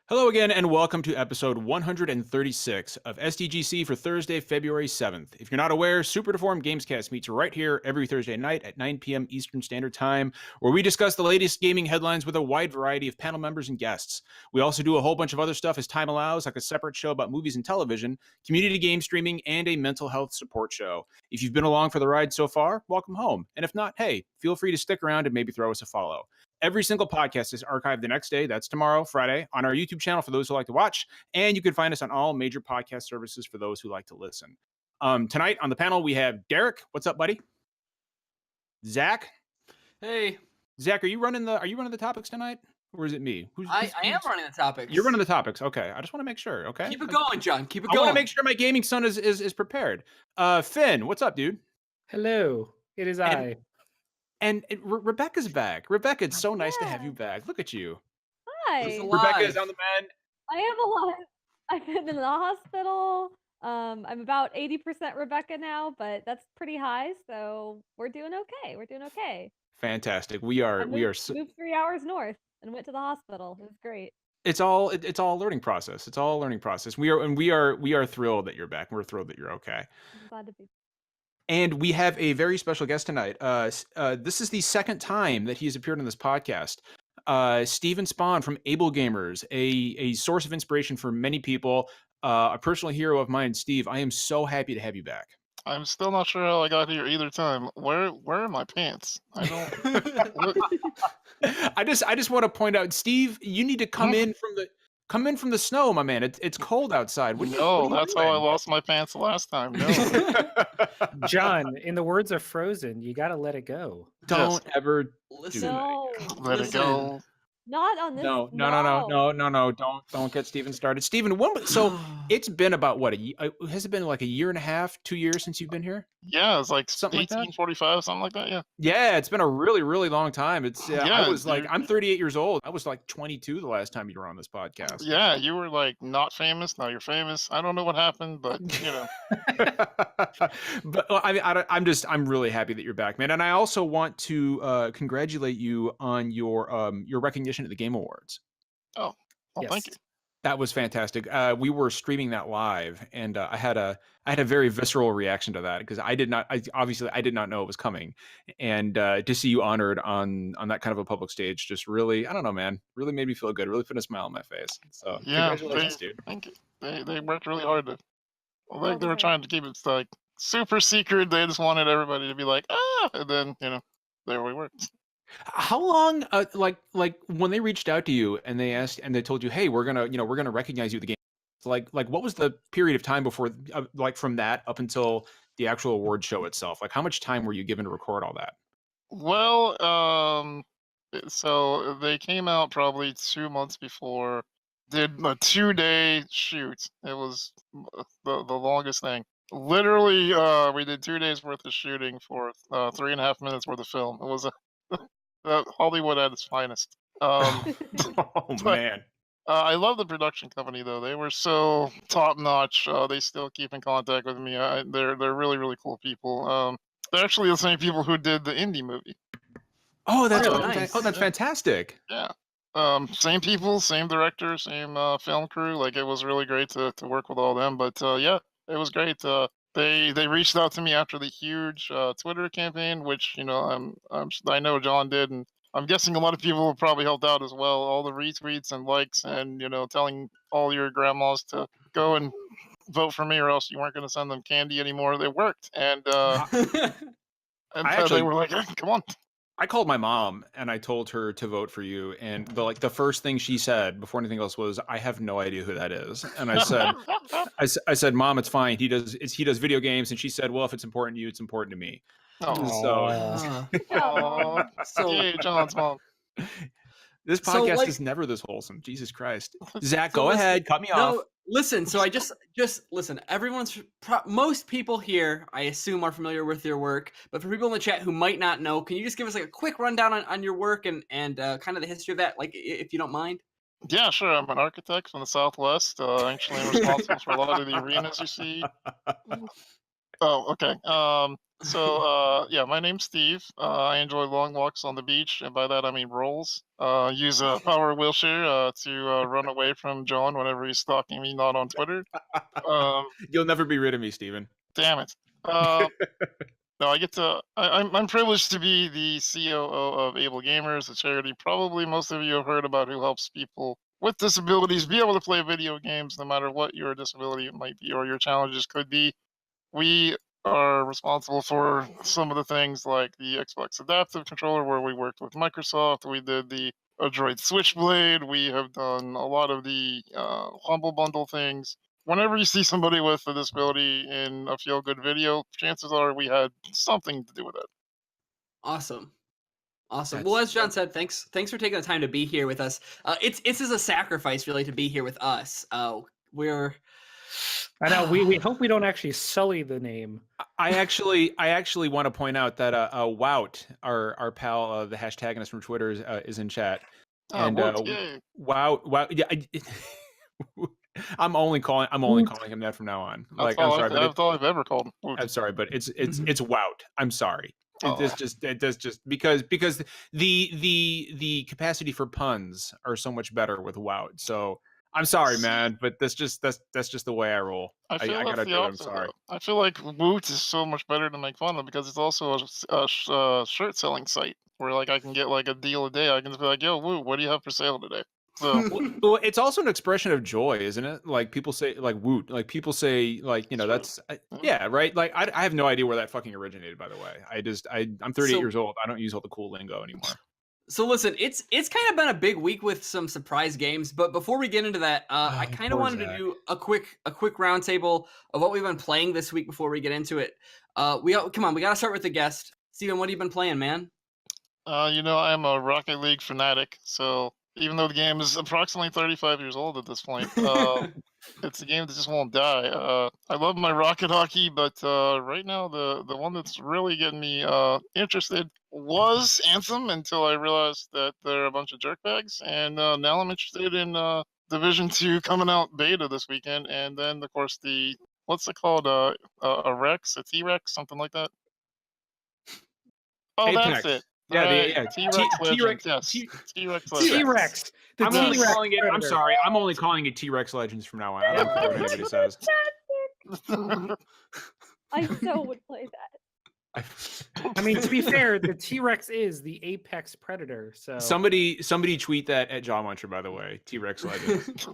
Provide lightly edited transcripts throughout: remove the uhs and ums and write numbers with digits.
Hello again, and welcome to episode 136 of SDGC for Thursday, February 7th. If you're not aware, Super Deformed Gamescast meets right here every Thursday night at 9 p.m. Eastern Standard Time, where we discuss the latest gaming headlines with a wide variety of panel members and guests. We also do a whole bunch of other stuff as time allows, like a separate show about movies and television, community game streaming, and a mental health support show. If you've been along for the ride so far, welcome home. And if not, hey, feel free to stick around and maybe throw us a follow. Every single podcast is archived the next day, that's tomorrow, Friday, on our YouTube channel for those who like to watch, and you can find us on all major podcast services for those who like to listen. Tonight on the panel, we have Derek. What's up, buddy? Zach. Hey. Zach, are you running the topics tonight? Or is it me? I am running the topics. You're running the topics. Okay. I just want to make sure. Okay. Keep it going, John. Keep it going. I want to make sure my gaming son is prepared. Finn, what's up, dude? Hello. It is I. And Rebecca's back. Rebecca, it's so nice to have you back. Look at you. Hi. Rebecca is on the mend. I am alive. I've been in the hospital. I'm about 80% Rebecca now, but that's pretty high, so we're doing okay. Fantastic. We are moved 3 hours north and went to the hospital. It was great. It's all a learning process. It's all a learning process. We are thrilled that you're back. We're thrilled that you're okay. I'm glad to be. And we have a very special guest tonight. This is the second time that he has appeared on this podcast. Steven Spohn from AbleGamers, a source of inspiration for many people, a personal hero of mine. Steve, I am so happy to have you back. I'm still not sure how I got here either time. Where are my pants? I don't. I just want to point out, Steve, you need to come in from the snow, my man. It's cold outside. No, that's how I lost my pants last time. No. John, in the words of Frozen, you got to let it go. Don't ever listen. do No, Let it go. not on this. No. Don't get Steven started. Steven, so it's been about what, has it been like a year and a half, 2 years since you've been here? Yeah, it's like Something like that? 1845, something like that. Yeah. Yeah, it's been a really, really long time. It's I was dude. I'm 38 years old. I was like 22 the last time you were on this podcast. Yeah, you were like not famous. Now you're famous. I don't know what happened, but you know. But I'm really happy that you're back, man. And I also want to congratulate you on your recognition at the Game Awards. Oh, well, Yes. thank you. That was fantastic. We were streaming that live, and I had a very visceral reaction to that because I did not know it was coming, and to see you honored on that kind of a public stage just really, I don't know, man, really made me feel good. Really put a smile on my face. So Yeah, congratulations, dude. thank you. They worked really hard to. Well, they were Okay. trying to keep it like super secret. They just wanted everybody to be like, and then there we were. How long, like when they reached out to you and they asked and they told you, hey, we're gonna recognize you at the game. So like what was the period of time before, like from that up until the actual award show itself? Like how much time were you given to record all that? Well, so they came out probably 2 months before. Did a 2-day shoot. It was the longest thing. Literally, we did 2 days worth of shooting for 3.5 minutes worth of film. It was Hollywood at its finest. Oh but- man. I love the production company though. They were so top notch. They still keep in contact with me. They're really really cool people. They're actually the same people who did the indie movie. Oh, that's Oh, nice. that's fantastic. Yeah. Same people, same director, same film crew. Like it was really great to work with all them. But yeah, it was great. They reached out to me after the huge Twitter campaign, which I know John did, and I'm guessing a lot of people have probably helped out as well. All the retweets and likes, and telling all your grandmas to go and vote for me, or else you weren't going to send them candy anymore. They worked, and actually- they were like, hey, "Come on." I called my mom and I told her to vote for you, and the first thing she said before anything else was, "I have no idea who that is." And I said, I said, "Mom, it's fine. He does video games." And she said, "Well, if it's important to you, it's important to me." Oh, So yay, John's mom. This So, podcast like- is never this wholesome. Jesus Christ. Zach, So go listen- ahead. Cut me off. no, listen. So I just listen. Most people here, I assume, are familiar with your work. But for people in the chat who might not know, can you just give us like a quick rundown on your work and kind of the history of that, like if you don't mind? Yeah, sure. I'm an architect from the Southwest. Actually, I'm responsible for a lot of the arenas you see. Oh, okay. Yeah, my name's Steve. I enjoy long walks on the beach, and by that I mean rolls. Use a power wheelchair to run away from John whenever he's stalking me, not on Twitter. You'll never be rid of me, Steven. Damn it. No, I get to. I'm privileged to be the COO of AbleGamers, a charity probably most of you have heard about, who helps people with disabilities be able to play video games, no matter what your disability might be or your challenges could be. We are responsible for some of the things like the Xbox Adaptive Controller, where we worked with Microsoft. We did the Android Switchblade. We have done a lot of the Humble Bundle things. Whenever you see somebody with a disability in a feel-good video, chances are we had something to do with it. Awesome. Awesome. Well, as John said, thanks for taking the time to be here with us. It's as a sacrifice really to be here with us. We're I know we hope we don't actually sully the name. I actually want to point out that Wout, our pal, the hashtagonist from Twitter, is in chat. And Wout, yeah, I'm only calling him that from now on. That's I'm sorry, that's all I've ever called him. I'm sorry, but it's Wout. I'm sorry. Oh. It does just because the capacity for puns are so much better with Wout. So I'm sorry, man, but that's just the way I roll. I feel gotta the do it. I'm opposite, sorry. though. I feel like Woot is so much better to make fun of because it's also a shirt selling site where like I can get like a deal a day. I can just be like, "Yo, Woot, what do you have for sale today?" So Well, it's also an expression of joy, isn't it? Like people say, like woot. Like people say, like that's yeah, right. Like I have no idea where that fucking originated. By the way, I'm 38 years old. I don't use all the cool lingo anymore. So listen, it's kind of been a big week with some surprise games, but before we get into that, I kind of wanted to do a quick roundtable of what we've been playing this week before we get into it. We got to start with the guest. Steven, what have you been playing, man? I'm a Rocket League fanatic, so even though the game is approximately 35 years old at this point, it's a game that just won't die. I love my Rocket Hockey, but right now the one that's really getting me interested was Anthem, until I realized that they're a bunch of jerkbags, and now I'm interested in Division 2 coming out beta this weekend, and then of course what's it called, a T-Rex, something like that. Oh, Apex. that's it. Yeah, T-Rex. Yes, T-Rex. T-Rex. I'm only calling it. I'm sorry. I'm only calling it T-Rex Legends from now on. I don't care what anybody says. I so would play that. I mean, to be fair, the T-Rex is the apex predator. So somebody tweet that at Jaw Muncher, by the way. T-Rex Legends.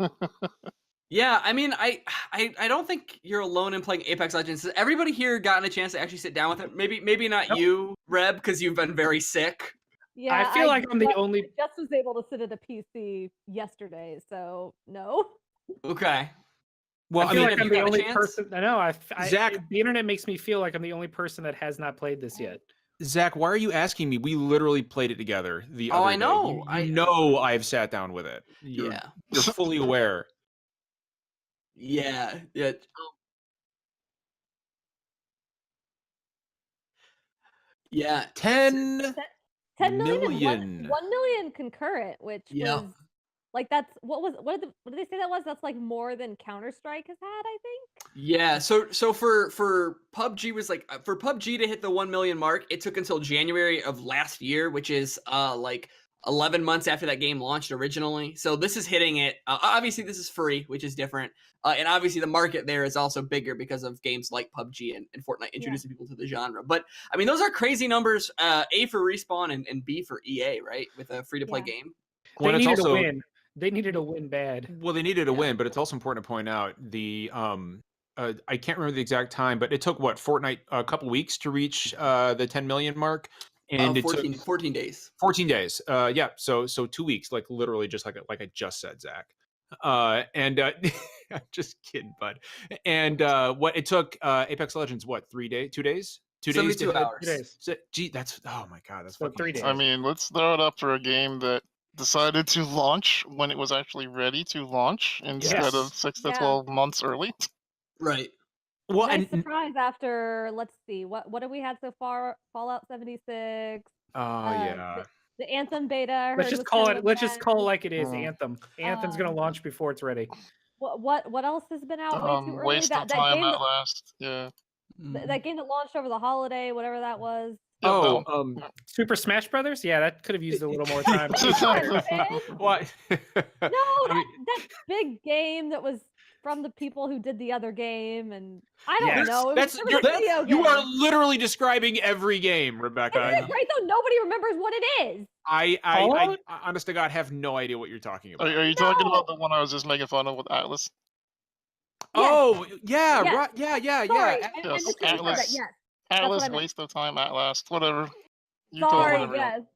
Yeah, I mean, I don't think you're alone in playing Apex Legends. Has everybody here gotten a chance to actually sit down with it? Maybe not you, Reb, because you've been very sick. Yeah, I feel like I'm the only. Just was able to sit at a PC yesterday, so no. Okay. Well, I feel like I'm the only person. I know. Zach, the internet makes me feel like I'm the only person that has not played this yet. Zach, why are you asking me? We literally played it together the other I know. day. You know I've sat down with it. You're fully aware. Yeah. Yeah. 10 million. 1 million concurrent, which was like what did they say that was? That's like more than Counter-Strike has had, I think. Yeah, so for PUBG was like for PUBG to hit the 1 million mark, it took until January of last year, which is like 11 months after that game launched originally. So this is hitting it. Obviously, this is free, which is different. And obviously, the market there is also bigger because of games like PUBG and Fortnite introducing people to the genre. But, I mean, those are crazy numbers. A for Respawn and B for EA, right? With a free-to-play game. They needed a win. They needed a win bad. Well, they needed a win, but it's also important to point out the I can't remember the exact time, but it took Fortnite a couple weeks to reach the 10 million mark. And 14 days. 14 days. Yeah. So 2 weeks, like literally just like I just said, Zach. I'm just kidding, bud. And what it took Apex Legends, 3 days? 2 days? 2 days? 72 hours. 2 days. So, gee, that's oh my god, that's fucking 3 days. I mean, let's throw it up for a game that decided to launch when it was actually ready to launch instead of 6 to 12 months early. Right. Well, nice surprise after, let's see, what have we had so far? Fallout 76. Yeah. The Anthem beta. Let's just call it like it is. Anthem. Anthem's gonna launch before it's ready. What else has been out way too early? Waste of Time at last. Yeah. That game that launched over the holiday, whatever that was. Yeah, Oh, Val. Super Smash Brothers? Yeah, that could have used a little more time. what? No, I mean, that big game that was from the people who did the other game, and I don't Yes. know. that's It was a video you are game. literally describing every game, Rebecca. Isn't it great though? Nobody remembers what it is. I honest to God have no idea what you're talking about. Are you talking No. about the one I was just making fun of with Atlas? Oh, yeah, Yes. right. Yeah. Sorry, Yeah. I Yes, just said that. Atlas. Yes. Atlas, what I meant. waste of time, Atlas, whatever. You call it Sorry. whatever you want. Yes.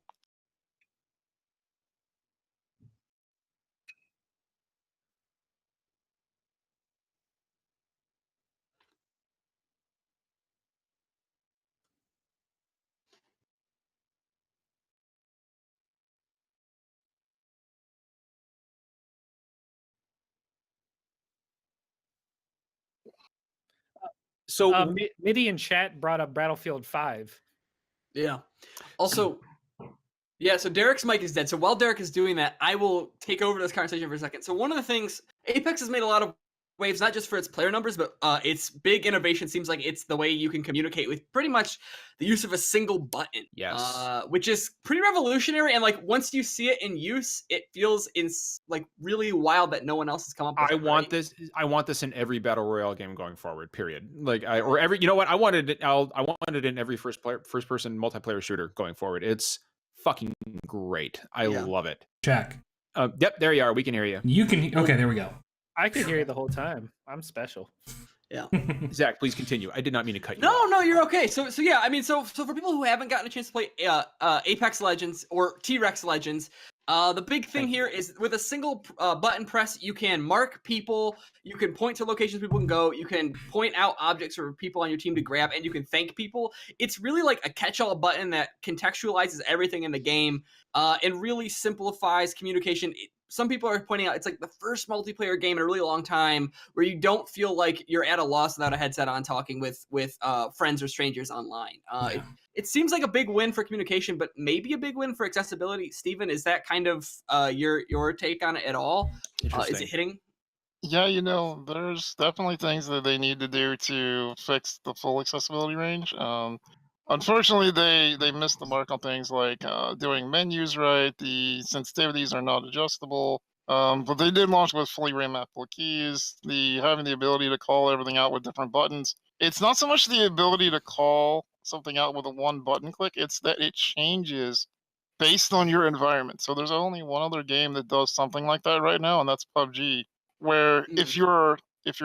So Midi in chat brought up Battlefield 5. Yeah. Also, yeah, so Derek's mic is dead. So while Derek is doing that, I will take over this conversation for a second. So one of the things, Apex has made a lot of waves, not just for its player numbers, but its big innovation seems like it's the way you can communicate with pretty much the use of a single button. Yes. Which is pretty revolutionary. And like once you see it in use, it feels like really wild that no one else has come up with I it, want right? this. I want this in every battle royale game going forward. Period. Like or every. You know what? I wanted it. I wanted it in every first person multiplayer shooter going forward. It's fucking great. I love it. Check. Yep. There you are. We can hear you. You can. Okay, there we go. I could hear you the whole time. I'm special. Yeah. Zach, please continue. I did not mean to cut you off. No, you're okay. So yeah, I mean, so for people who haven't gotten a chance to play Apex Legends or T-Rex Legends, the big thing here is with a single button press, you can mark people, you can point to locations people can go, you can point out objects for people on your team to grab, and you can thank people. It's really like a catch-all button that contextualizes everything in the game and really simplifies communication. Some people are pointing out it's like the first multiplayer game in a really long time where you don't feel like you're at a loss without a headset on talking with friends or strangers online. It seems like a big win for communication, but maybe a big win for accessibility. Steven, is that kind of your take on it at all? Is it hitting? Yeah, there's definitely things that they need to do to fix the full accessibility range. Unfortunately, they missed the mark on things like doing menus right. The sensitivities are not adjustable. But they did launch with fully remappable keys. Having the ability to call everything out with different buttons. It's not so much the ability to call something out with a one button click. It's that it changes based on your environment. So there's only one other game that does something like that right now, and that's PUBG. Where if you're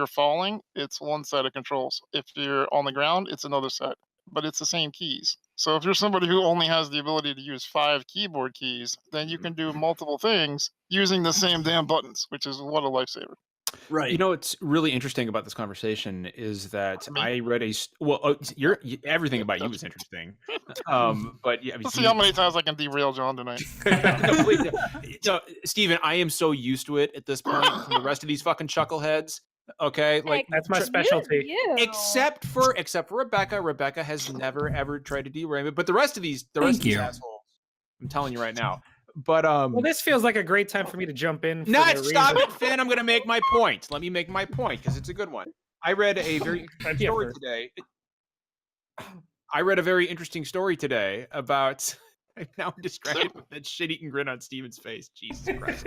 falling, it's one set of controls. If you're on the ground, it's another set. But it's the same keys. So if you're somebody who only has the ability to use 5 keyboard keys, then you can do multiple things using the same damn buttons, which is what a lifesaver. Right. You know what's really interesting about this conversation is that I read everything about you is interesting. But yeah, Let's see how many times I can derail John tonight. Steven, I am so used to it at this point from the rest of these fucking chuckleheads. Okay, like that's my specialty. Except for Rebecca. Rebecca has never ever tried to derail it, but the rest of these assholes, I'm telling you right now. But well, this feels like a great time for me to jump in. Stop it, Finn. I'm going to make my point. Let me make my point because it's a good one. I read a very interesting story today. I read a very interesting story today about. I'm now distracted with that shit-eating grin on Steven's face. Jesus Christ.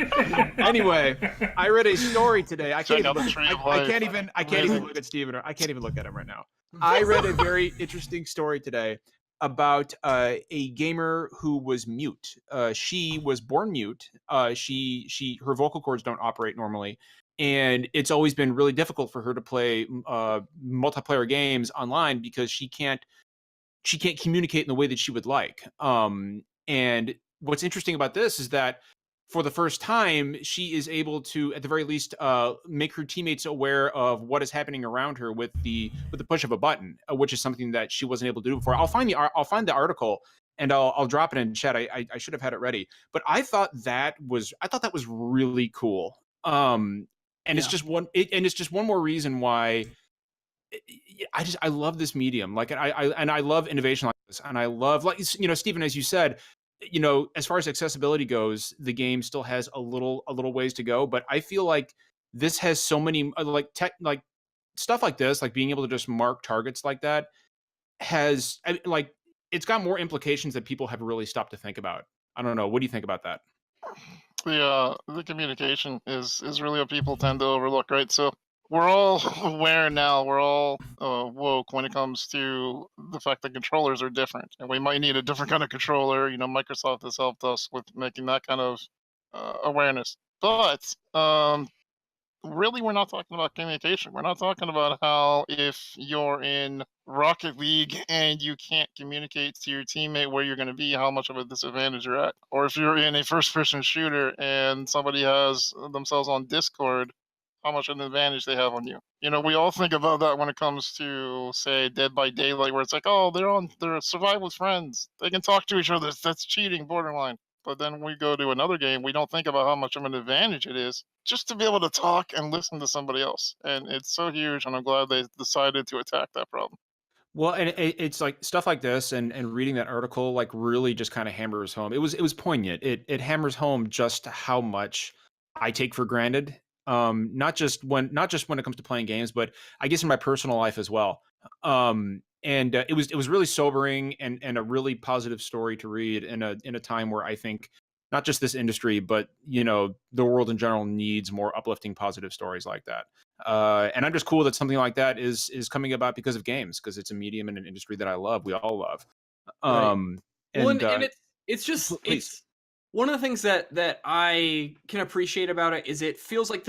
Anyway, I read a story today. I can't even look at Steven. I can't even look at him right now. I read a very interesting story today about a gamer who was mute. She was born mute. Her vocal cords don't operate normally, and it's always been really difficult for her to play multiplayer games online because she can't communicate in the way that she would like. And what's interesting about this is that for the first time, she is able to, at the very least, make her teammates aware of what is happening around her with the push of a button, which is something that she wasn't able to do before. I'll find the article and I'll drop it in chat. I should have had it ready, but I thought that was really cool. It's just one more reason why. I love this medium. Like I love innovation like this, and I love, like, Steven, as you said, as far as accessibility goes, the game still has a little ways to go, but I feel like this has so many stuff like this, like being able to just mark targets like that, like it's got more implications that people have really stopped to think about. I don't know. What do you think about that? The communication is really what people tend to overlook, right? So we're all aware now, we're all woke when it comes to the fact that controllers are different, and we might need a different kind of controller. You know, Microsoft has helped us with making that kind of awareness. But really, we're not talking about communication. We're not talking about how if you're in Rocket League and you can't communicate to your teammate where you're going to be, how much of a disadvantage you're at. Or if you're in a first-person shooter and somebody has themselves on Discord, how much of an advantage they have on you. You know, we all think about that when it comes to, say, Dead by Daylight, where it's like, oh, they're survive with friends. They can talk to each other. That's cheating, borderline. But then we go to another game, we don't think about how much of an advantage it is just to be able to talk and listen to somebody else. And it's so huge, and I'm glad they decided to attack that problem. Well, and it's like stuff like this, and reading that article like really just kind of hammers home. It was poignant. It hammers home just how much I take for granted. Not just when it comes to playing games, but I guess in my personal life as well. And it was really sobering and a really positive story to read in a time where I think not just this industry, but the world in general needs more uplifting, positive stories like that. And I'm just cool that something like that is coming about because of games, because it's a medium and an industry that I love. We all love. Right. Um, Well, and and it's just please. it's one of the things that I can appreciate about it is it feels like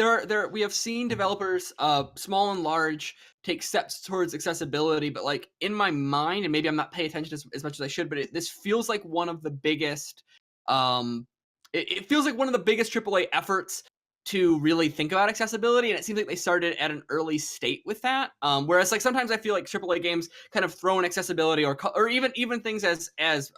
we have seen developers, small and large, take steps towards accessibility, but like in my mind, and maybe I'm not paying attention as much as I should, but this feels like one of the biggest. It feels like one of the biggest AAA efforts to really think about accessibility, and it seems like they started at an early state with that. Whereas like sometimes I feel like AAA games kind of throw in accessibility or even things as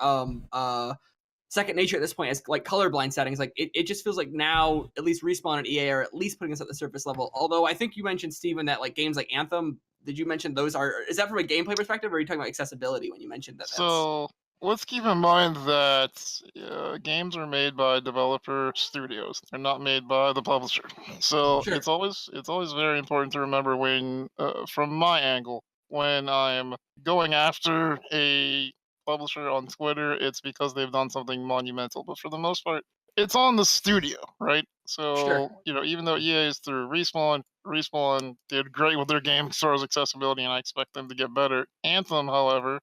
second nature at this point as like colorblind settings. Like it just feels like now at least Respawn and EA are at least putting this at the surface level. Although I think you mentioned, Steven, that like games like Anthem, did you mention those is that from a gameplay perspective, or are you talking about accessibility when you mentioned that? So let's keep in mind that games are made by developer studios. They're not made by the publisher. So Sure. it's always very important to remember when, from my angle, when I'm going after a publisher on Twitter, it's because they've done something monumental. But for the most part, it's on the studio, right? So, Sure. even though EA is through Respawn did great with their game as far as accessibility, and I expect them to get better. Anthem, however,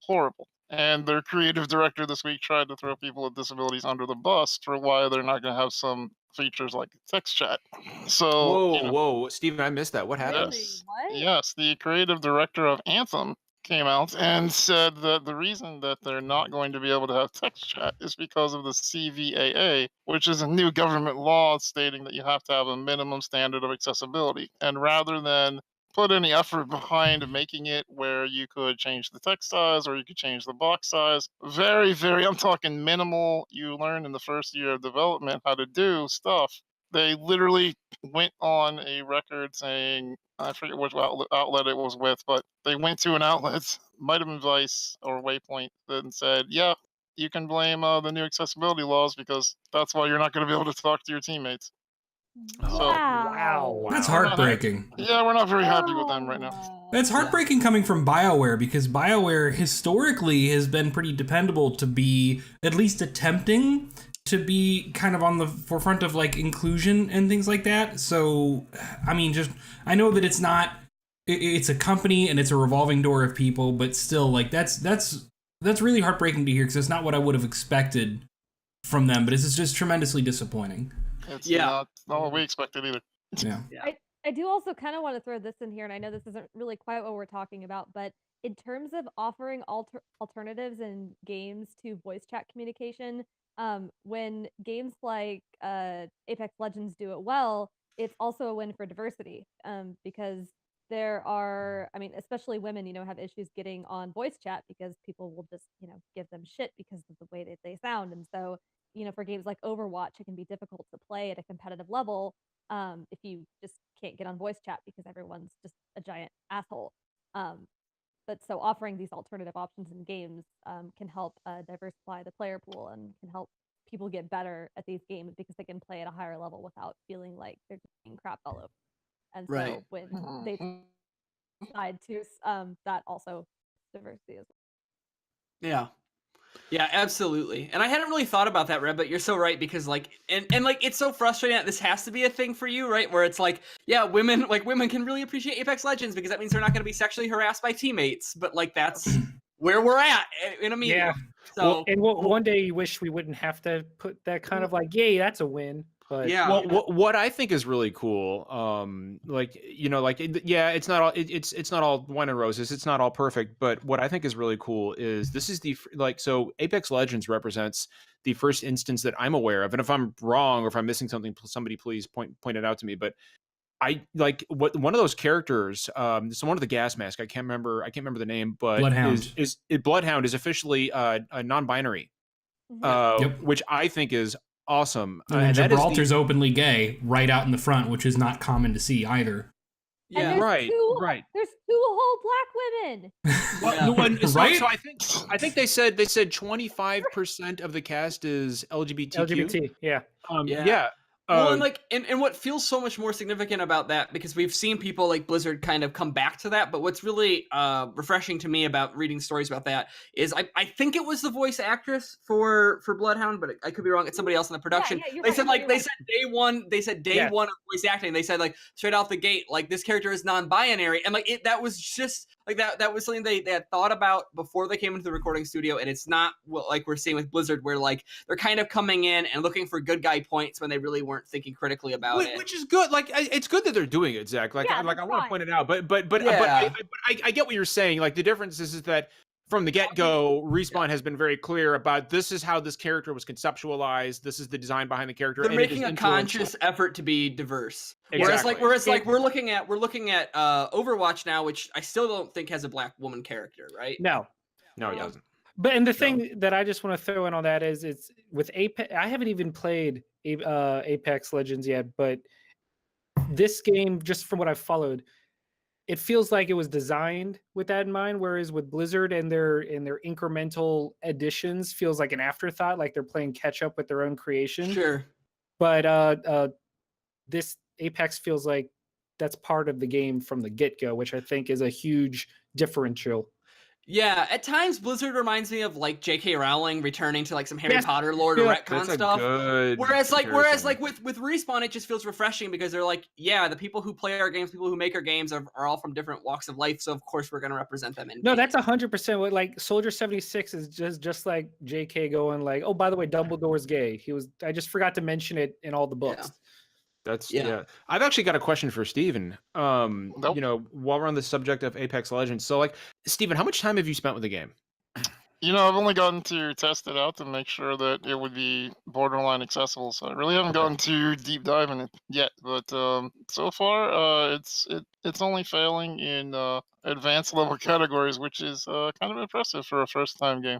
horrible. And their creative director this week tried to throw people with disabilities under the bus for why they're not going to have some features like text chat. So, Whoa, Steven, I missed that. What happened? Really? yes, What? yes, the creative director of Anthem came out and said that the reason that they're not going to be able to have text chat is because of the CVAA, which is a new government law stating that you have to have a minimum standard of accessibility. And rather than put any effort behind making it where you could change the text size or you could change the box size, I'm talking minimal, you learn in the first year of development how to do stuff. They literally went on a record saying, I forget which outlet it was with, but they went to an outlet, might have been Vice or Waypoint, and said, yeah, you can blame the new accessibility laws because that's why you're not going to be able to talk to your teammates. So, Wow. That's we're not heartbreaking. Yeah, we're not very happy with them right now. That's heartbreaking coming from BioWare, because BioWare historically has been pretty dependable to be at least attempting to be kind of on the forefront of like inclusion and things like that. So, I mean, I know that it's a company and it's a revolving door of people, but still, like that's really heartbreaking to hear, because it's not what I would have expected from them. But it's just tremendously disappointing. It's Yeah. not what we expected either. Yeah. I do also kind of want to throw this in here, and I know this isn't really quite what we're talking about, but in terms of offering alternatives in games to voice chat communication, when games like Apex Legends do it well, it's also a win for diversity, because there are, I mean, especially women, have issues getting on voice chat because people will just, give them shit because of the way that they sound. And so, for games like Overwatch, it can be difficult to play at a competitive level if you just can't get on voice chat because everyone's just a giant asshole. But so offering these alternative options in games can help diversify the player pool and can help people get better at these games because they can play at a higher level without feeling like they're just being crapped all over. And Right. so when they decide to, that also diversity as well. Yeah. Yeah, absolutely. And I hadn't really thought about that, Red, but you're so right because like and like it's so frustrating that this has to be a thing for you, right? Where it's like, yeah, women can really appreciate Apex Legends because that means they're not going to be sexually harassed by teammates, but like that's where we're at in a medium. Yeah. So And one day you wish we wouldn't have to put that kind of like, yay, that's a win. But yeah. Well, what I think is really cool, like yeah, it's not all it's not all wine and roses. It's not all perfect, but what I think is really cool is this is so Apex Legends represents the first instance that I'm aware of, and if I'm wrong or if I'm missing something, somebody please point it out to me. But I like what one of those characters, so one of the gas mask, I can't remember the name, but Bloodhound. is Bloodhound is officially a non-binary, Yep. which I think is awesome. And that is Gibraltar's openly gay right out in the front, which is not common to see either. Yeah. And Right. There's 2 whole black women. Right? So I think they said 25% of the cast is LGBTQ. LGBT, yeah. Yeah. Well, and like, and what feels so much more significant about that, because we've seen people like Blizzard kind of come back to that, but what's really refreshing to me about reading stories about that is I think it was the voice actress for Bloodhound, but I could be wrong. It's somebody else in the production. Yeah, They said right. they said day one of voice acting. They said like straight off the gate, like this character is non-binary, and like that was just like that was something they had thought about before they came into the recording studio, and it's not like we're seeing with Blizzard, where like they're kind of coming in and looking for good guy points when they really weren't thinking critically about it, which is good. Like it's good that they're doing it, Zach. Like I want to point it out, but I get what you're saying. Like the difference is that from the get-go, Respawn has been very clear about this is how this character was conceptualized. This is the design behind the character. They're making a conscious effort to be diverse. Exactly. Whereas we're looking at Overwatch now, which I still don't think has a black woman character, right? No, it doesn't. But and the thing that I just want to throw in on that is it's with Apex. I haven't even played Apex Legends yet, but this game, just from what I've followed, it feels like it was designed with that in mind. Whereas with Blizzard and their incremental additions, feels like an afterthought, like they're playing catch up with their own creation. Sure. But this Apex feels like that's part of the game from the get-go, which I think is a huge differential. Yeah, at times Blizzard reminds me of like J.K. Rowling returning to like some Harry Potter lore to retcon stuff. Whereas with Respawn, it just feels refreshing because they're like, yeah, the people who play our games, people who make our games are all from different walks of life, so of course we're going to represent them. No, that's 100% what like Soldier 76 is just like J.K. going like, oh, by the way, Dumbledore's gay. I just forgot to mention it in all the books. Yeah. That's I've actually got a question for Steven. Nope. You know, while we're on the subject of Apex Legends, so like, Steven, how much time have you spent with the game? You know, I've only gotten to test it out to make sure that it would be borderline accessible, so I really haven't gotten too deep dive in it yet. But so far, it's only failing in advanced level categories, which is kind of impressive for a first time game.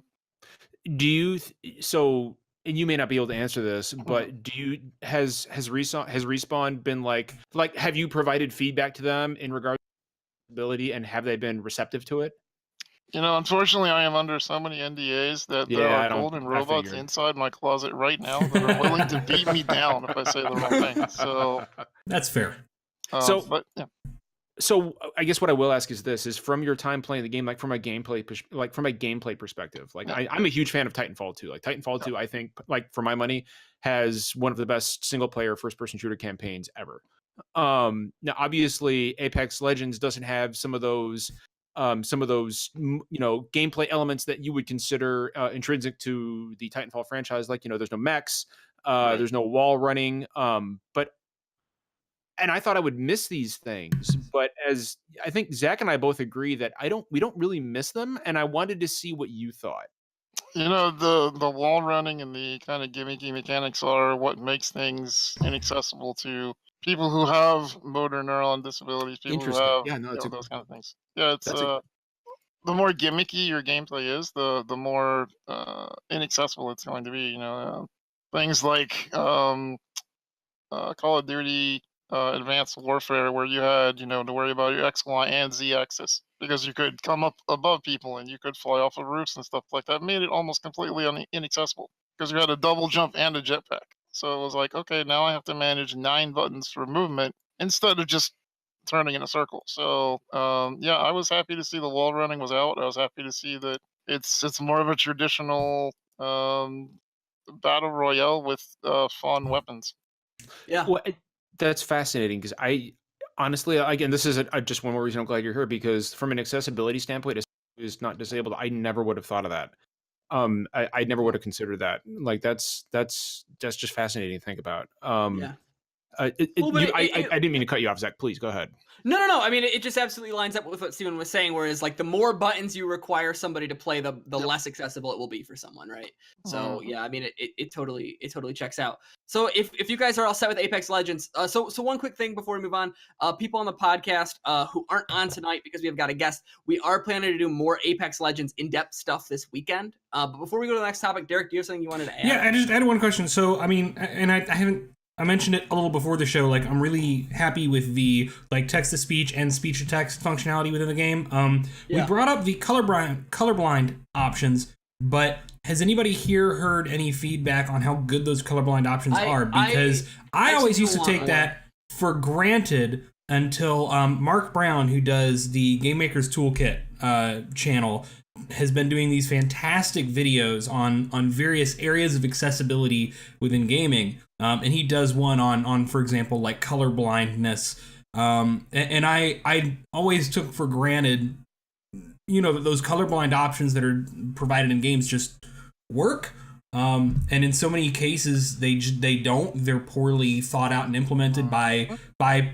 Do you so? And you may not be able to answer this, but has Respawn been like have you provided feedback to them in regards to ability, and have they been receptive to it? You know, unfortunately, I am under so many NDAs that there are golden robots figured. inside my closet right now that are willing to beat me down if I say the wrong thing. So that's fair. But yeah. So I guess what I will ask is this: is from your time playing the game, like from a gameplay perspective, like I'm a huge fan of Titanfall 2. Like Titanfall 2, I think, like for my money, has one of the best single player first person shooter campaigns ever. Now obviously Apex Legends doesn't have some of those gameplay elements that you would consider intrinsic to the Titanfall franchise. Like, there's no mechs, there's no wall running, and I thought I would miss these things, but as I think Zach and I both agree that we don't really miss them, and I wanted to see what you thought. You know, the wall running and the kind of gimmicky mechanics are what makes things inaccessible to people who have motor neuron disabilities, people who have those kind of things. Yeah, it's the more gimmicky your gameplay is, the more inaccessible it's going to be. You know, things like Call of Duty Advanced Warfare, where you had to worry about your X, Y, and Z axis because you could come up above people and you could fly off of roofs and stuff like that. Made it almost completely inaccessible because you had a double jump and a jetpack. So it was like, okay, now I have to manage 9 buttons for movement instead of just turning in a circle. So yeah, I was happy to see the wall running was out. I was happy to see that it's more of a traditional battle royale with fun weapons. Yeah. Well, that's fascinating because I honestly, again, this is just one more reason I'm glad you're here because from an accessibility standpoint, as who's not disabled, I never would have thought of that. I never would have considered that. Like that's just fascinating to think about. Yeah. You, Well, but I didn't mean to cut you off, Zach. Please go ahead. No. I mean, it just absolutely lines up with what Steven was saying, whereas like the more buttons you require somebody to play, the less accessible it will be for someone, right? So yeah, I mean, it totally checks out. So if you guys are all set with Apex Legends, so one quick thing before we move on, people on the podcast who aren't on tonight because we have got a guest, we are planning to do more Apex Legends in-depth stuff this weekend. But before we go to the next topic, Derek, do you have something you wanted to add? Yeah, I just had one question. So I mean, and I haven't. I mentioned it a little before the show. Like, I'm really happy with the like text-to-speech and speech-to-text functionality within the game. We brought up the colorblind options, but has anybody here heard any feedback on how good those colorblind options are? Because I always used to take that for granted until Mark Brown, who does the Game Maker's Toolkit channel, has been doing these fantastic videos on various areas of accessibility within gaming. And he does one on, for example, like color blindness. And I always took for granted, that those colorblind options that are provided in games just work. And in so many cases, they don't. They're poorly thought out and implemented by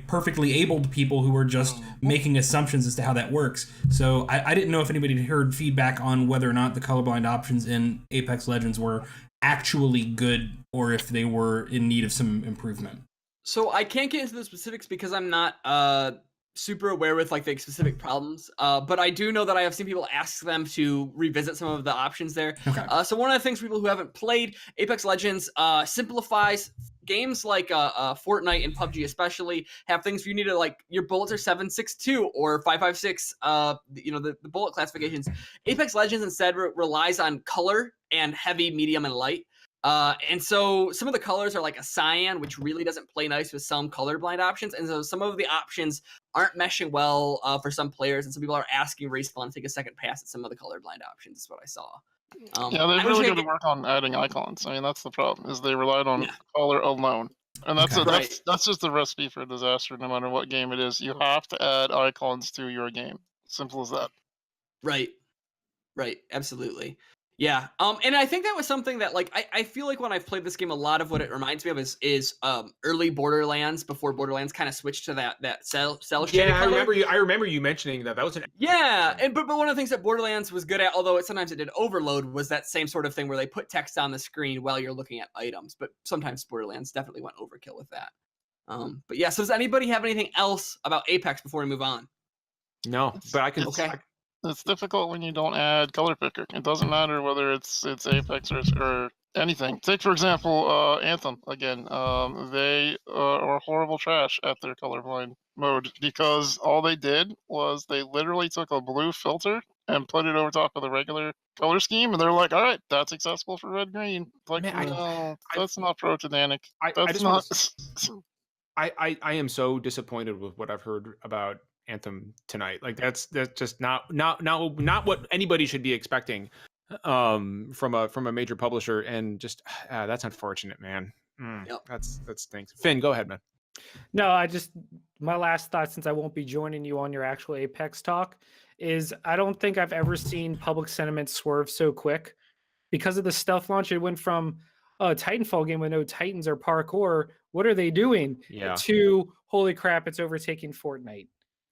perfectly abled people who are just making assumptions as to how that works. So I didn't know if anybody had heard feedback on whether or not the colorblind options in Apex Legends were actually good or if they were in need of some improvement. So I can't get into the specifics because I'm not super aware with like the specific problems, but I do know that I have seen people ask them to revisit some of the options there. Okay. So one of the things people who haven't played Apex Legends simplifies games like Fortnite and PUBG especially have things where you need to like your bullets are 7.62 or 5.56, the bullet classifications. Apex Legends instead relies on color and heavy, medium, and light. And so some of the colors are like a cyan, which really doesn't play nice with some colorblind options. And so some of the options aren't meshing well for some players. And some people are asking Respawn to take a second pass at some of the colorblind options, is what I saw. Yeah, they really got to work on adding icons. I mean, that's the problem, is they relied on color alone. And that's that's just a recipe for disaster no matter what game it is. You have to add icons to your game. Simple as that. Right. Absolutely. Yeah. And I think that was something that like I feel like when I've played this game, a lot of what it reminds me of is early Borderlands before Borderlands kind of switched to that cell shaded color. I remember you mentioning that was an but one of the things that Borderlands was good at, although sometimes it did overload, was that same sort of thing where they put text on the screen while you're looking at items. But sometimes Borderlands definitely went overkill with that. But yeah, so does anybody have anything else about Apex before we move on? No, but I can. Okay. It's difficult when you don't add color picker. It doesn't matter whether it's Apex or anything. Take for example Anthem again. They are horrible trash at their colorblind mode because all they did was they literally took a blue filter and put it over top of the regular color scheme, and they're like, "All right, that's accessible for red green." Like, man, that's not pro-dynamic. I am so disappointed with what I've heard about Anthem tonight. Like that's just not what anybody should be expecting from a major publisher, and just that's unfortunate, man. That stinks. Finn, go ahead, man. No, my last thought, since I won't be joining you on your actual Apex talk, is I don't think I've ever seen public sentiment swerve so quick. Because of the stealth launch, it went from a Titanfall game with no Titans or parkour, what are they doing? To holy crap, it's overtaking Fortnite.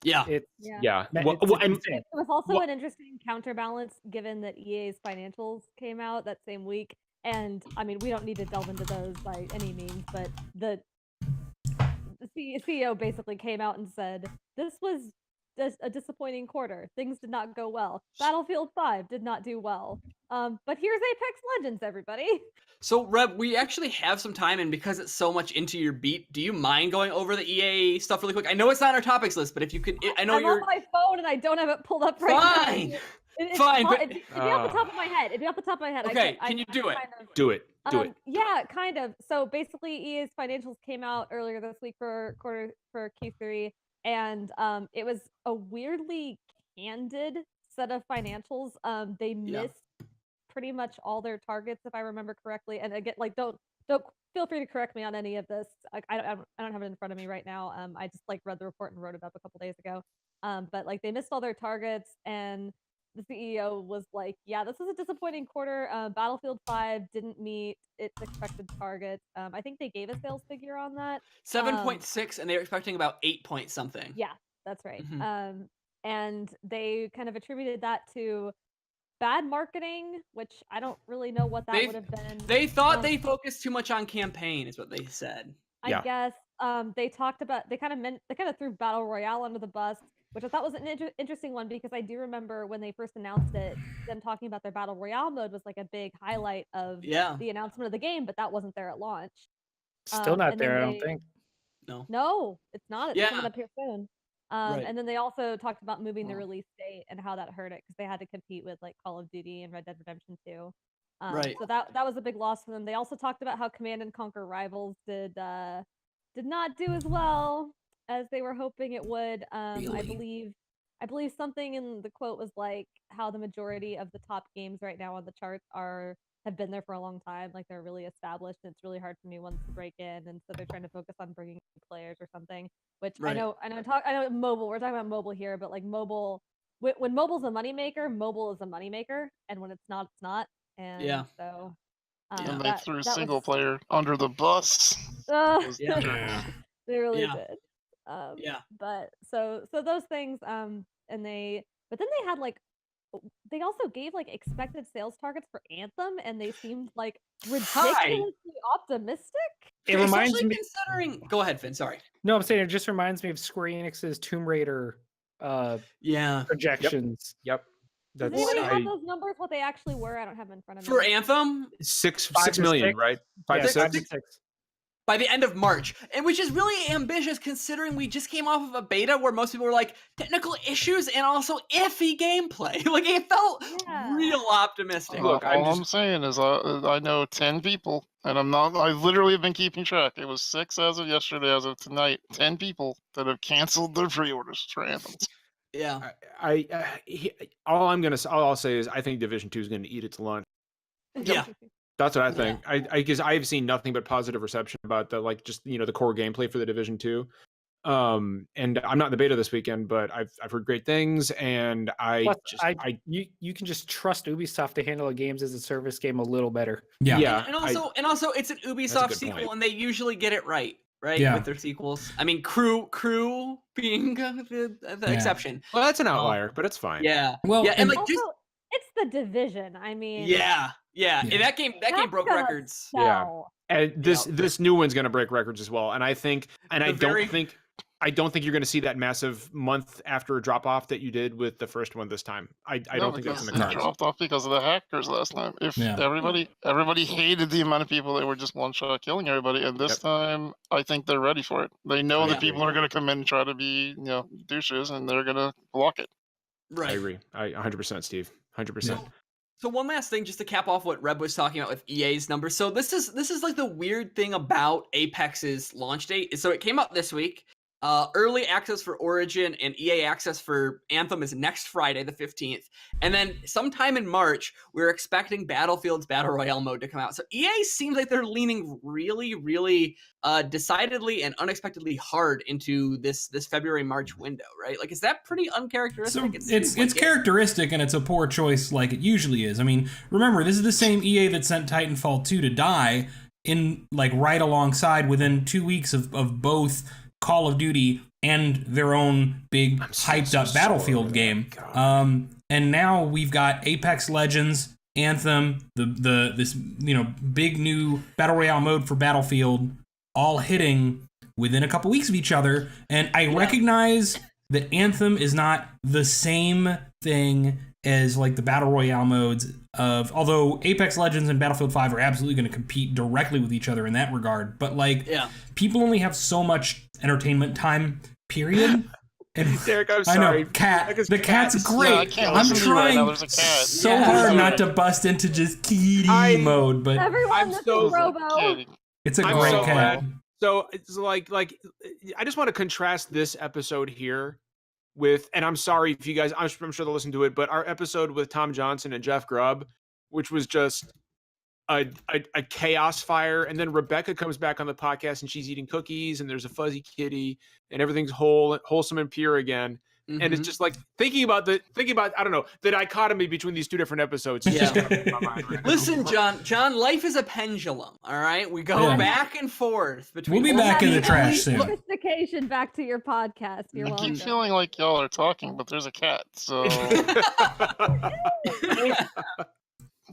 It was also an interesting counterbalance given that EA's financials came out that same week. And I mean, we don't need to delve into those by any means, but the CEO basically came out and said, this was a disappointing quarter. Things did not go well. Battlefield 5 did not do well. But here's Apex Legends, everybody. So, Reb, we actually have some time, and because it's so much into your beat, do you mind going over the EA stuff really quick? I know it's not on our topics list, but if you could, I'm on my phone and I don't have it pulled up right now. Fine. It'd be off the top of my head. Okay, can you do it? Do it. Yeah, kind of. So basically, EA's financials came out earlier this week for Q3, and it was a weirdly candid set of financials. They missed pretty much all their targets, if I remember correctly. And again, like don't feel free to correct me on any of this. Like I don't have it in front of me right now. I just like read the report and wrote it up a couple days ago. But like they missed all their targets, and the CEO was like, "Yeah, this is a disappointing quarter. Battlefield 5 didn't meet its expected targets. I think they gave a sales figure on that. 7.6, and they were expecting about 8 point something. Yeah, that's right. Mm-hmm. And they kind of attributed that to bad marketing, which I don't really know what that would have been. They thought they focused too much on campaign, is what they said. I guess they talked about they kind of threw Battle Royale under the bus, which I thought was an interesting one, because I do remember when they first announced it, them talking about their Battle Royale mode was like a big highlight of the announcement of the game, but that wasn't there at launch. Still not there, I don't think. No, it's not. It's coming up here soon. Right. And then they also talked about moving the release date and how that hurt it, because they had to compete with like Call of Duty and Red Dead Redemption 2. Right. So that was a big loss for them. They also talked about how Command and Conquer Rivals did not do as well as they were hoping it would. Really? I believe something in the quote was like how the majority of the top games right now on the charts have been there for a long time, like they're really established, and it's really hard for new ones to break in, and so they're trying to focus on bringing new players or something. Which I know mobile. We're talking about mobile here, but like mobile, when mobile's a moneymaker, mobile is a moneymaker, and when it's not, it's not. And so and they threw single player under the bus. They really did. But so those things, but then they had like, they also gave like expected sales targets for Anthem, and they seemed like ridiculously optimistic. It reminds me, considering. Go ahead, Finn. Sorry. No, I'm saying it just reminds me of Square Enix's Tomb Raider projections. Yep. Does anybody have those numbers? What they actually were? I don't have them in front of me. For Anthem, 6 million, right? 5 to 6. By the end of March, and which is really ambitious considering we just came off of a beta where most people were like technical issues and also iffy gameplay. Like it felt real optimistic. Look, all I'm saying is I know 10 people, and I literally have been keeping track. It was 6 as of yesterday, as of tonight. 10 people that have canceled their pre-orders for Anthem. Yeah. All I'll say is I think Division 2 is going to eat its lunch. Yeah. That's what I think. Because I've seen nothing but positive reception about the core gameplay for the Division 2. And I'm not in the beta this weekend, but I've heard great things, and you can just trust Ubisoft to handle a games as a service game a little better. Yeah. And also it's an Ubisoft sequel, and they usually get it right with their sequels. I mean, Crew being the exception. Well, that's an outlier, but it's fine. Yeah. Well, and like also, it's the Division. I mean, yeah. And that game broke records. Yeah. And this new one's going to break records as well. And I don't think you're going to see that massive month after drop off that you did with the first one this time. I don't think that's in the cards. Dropped off because of the hackers last time. Everybody hated the amount of people that were just one shot killing everybody, and this time I think they're ready for it. They know that people are going to come in and try to be douches, and they're going to block it. Right. I agree. 100%, Steve. 100%. Yeah. So one last thing, just to cap off what Reb was talking about with EA's numbers. So this is like the weird thing about Apex's launch date. So it came out this week. Early access for Origin and EA access for Anthem is next Friday, the 15th. And then sometime in March, we're expecting Battlefield's Battle Royale mode to come out. So EA seems like they're leaning really, really decidedly and unexpectedly hard into this February-March window, right? Like, is that pretty uncharacteristic? So it's characteristic, and it's a poor choice like it usually is. I mean, remember, this is the same EA that sent Titanfall 2 to die in, like, right alongside within 2 weeks of both Call of Duty and their own big hyped up Battlefield game. And now we've got Apex Legends, Anthem, this big new Battle Royale mode for Battlefield, all hitting within a couple weeks of each other. And I recognize that Anthem is not the same thing as like the Battle Royale modes although Apex Legends and Battlefield 5 are absolutely going to compete directly with each other in that regard. But people only have so much entertainment time, period. And Derek, I'm sorry. I know, the cat's great. I'm trying so hard not to bust into just kitty mode, but everyone, this is Robo. It's a great cat. So it's like I just want to contrast this episode here with, and I'm sorry if you guys, I'm sure they'll listen to it, but our episode with Tom Johnson and Jeff Grubb, which was just a chaos fire. And then Rebecca comes back on the podcast and she's eating cookies and there's a fuzzy kitty and everything's wholesome and pure again. And it's just like thinking about I don't know, the dichotomy between these two different episodes. Yeah. Right. Listen, John, life is a pendulum. All right, we go back and forth between. We'll be back in the trash soon. Sophistication back to your podcast. You're I welcome. keep feeling like y'all are talking, but there's a cat. So.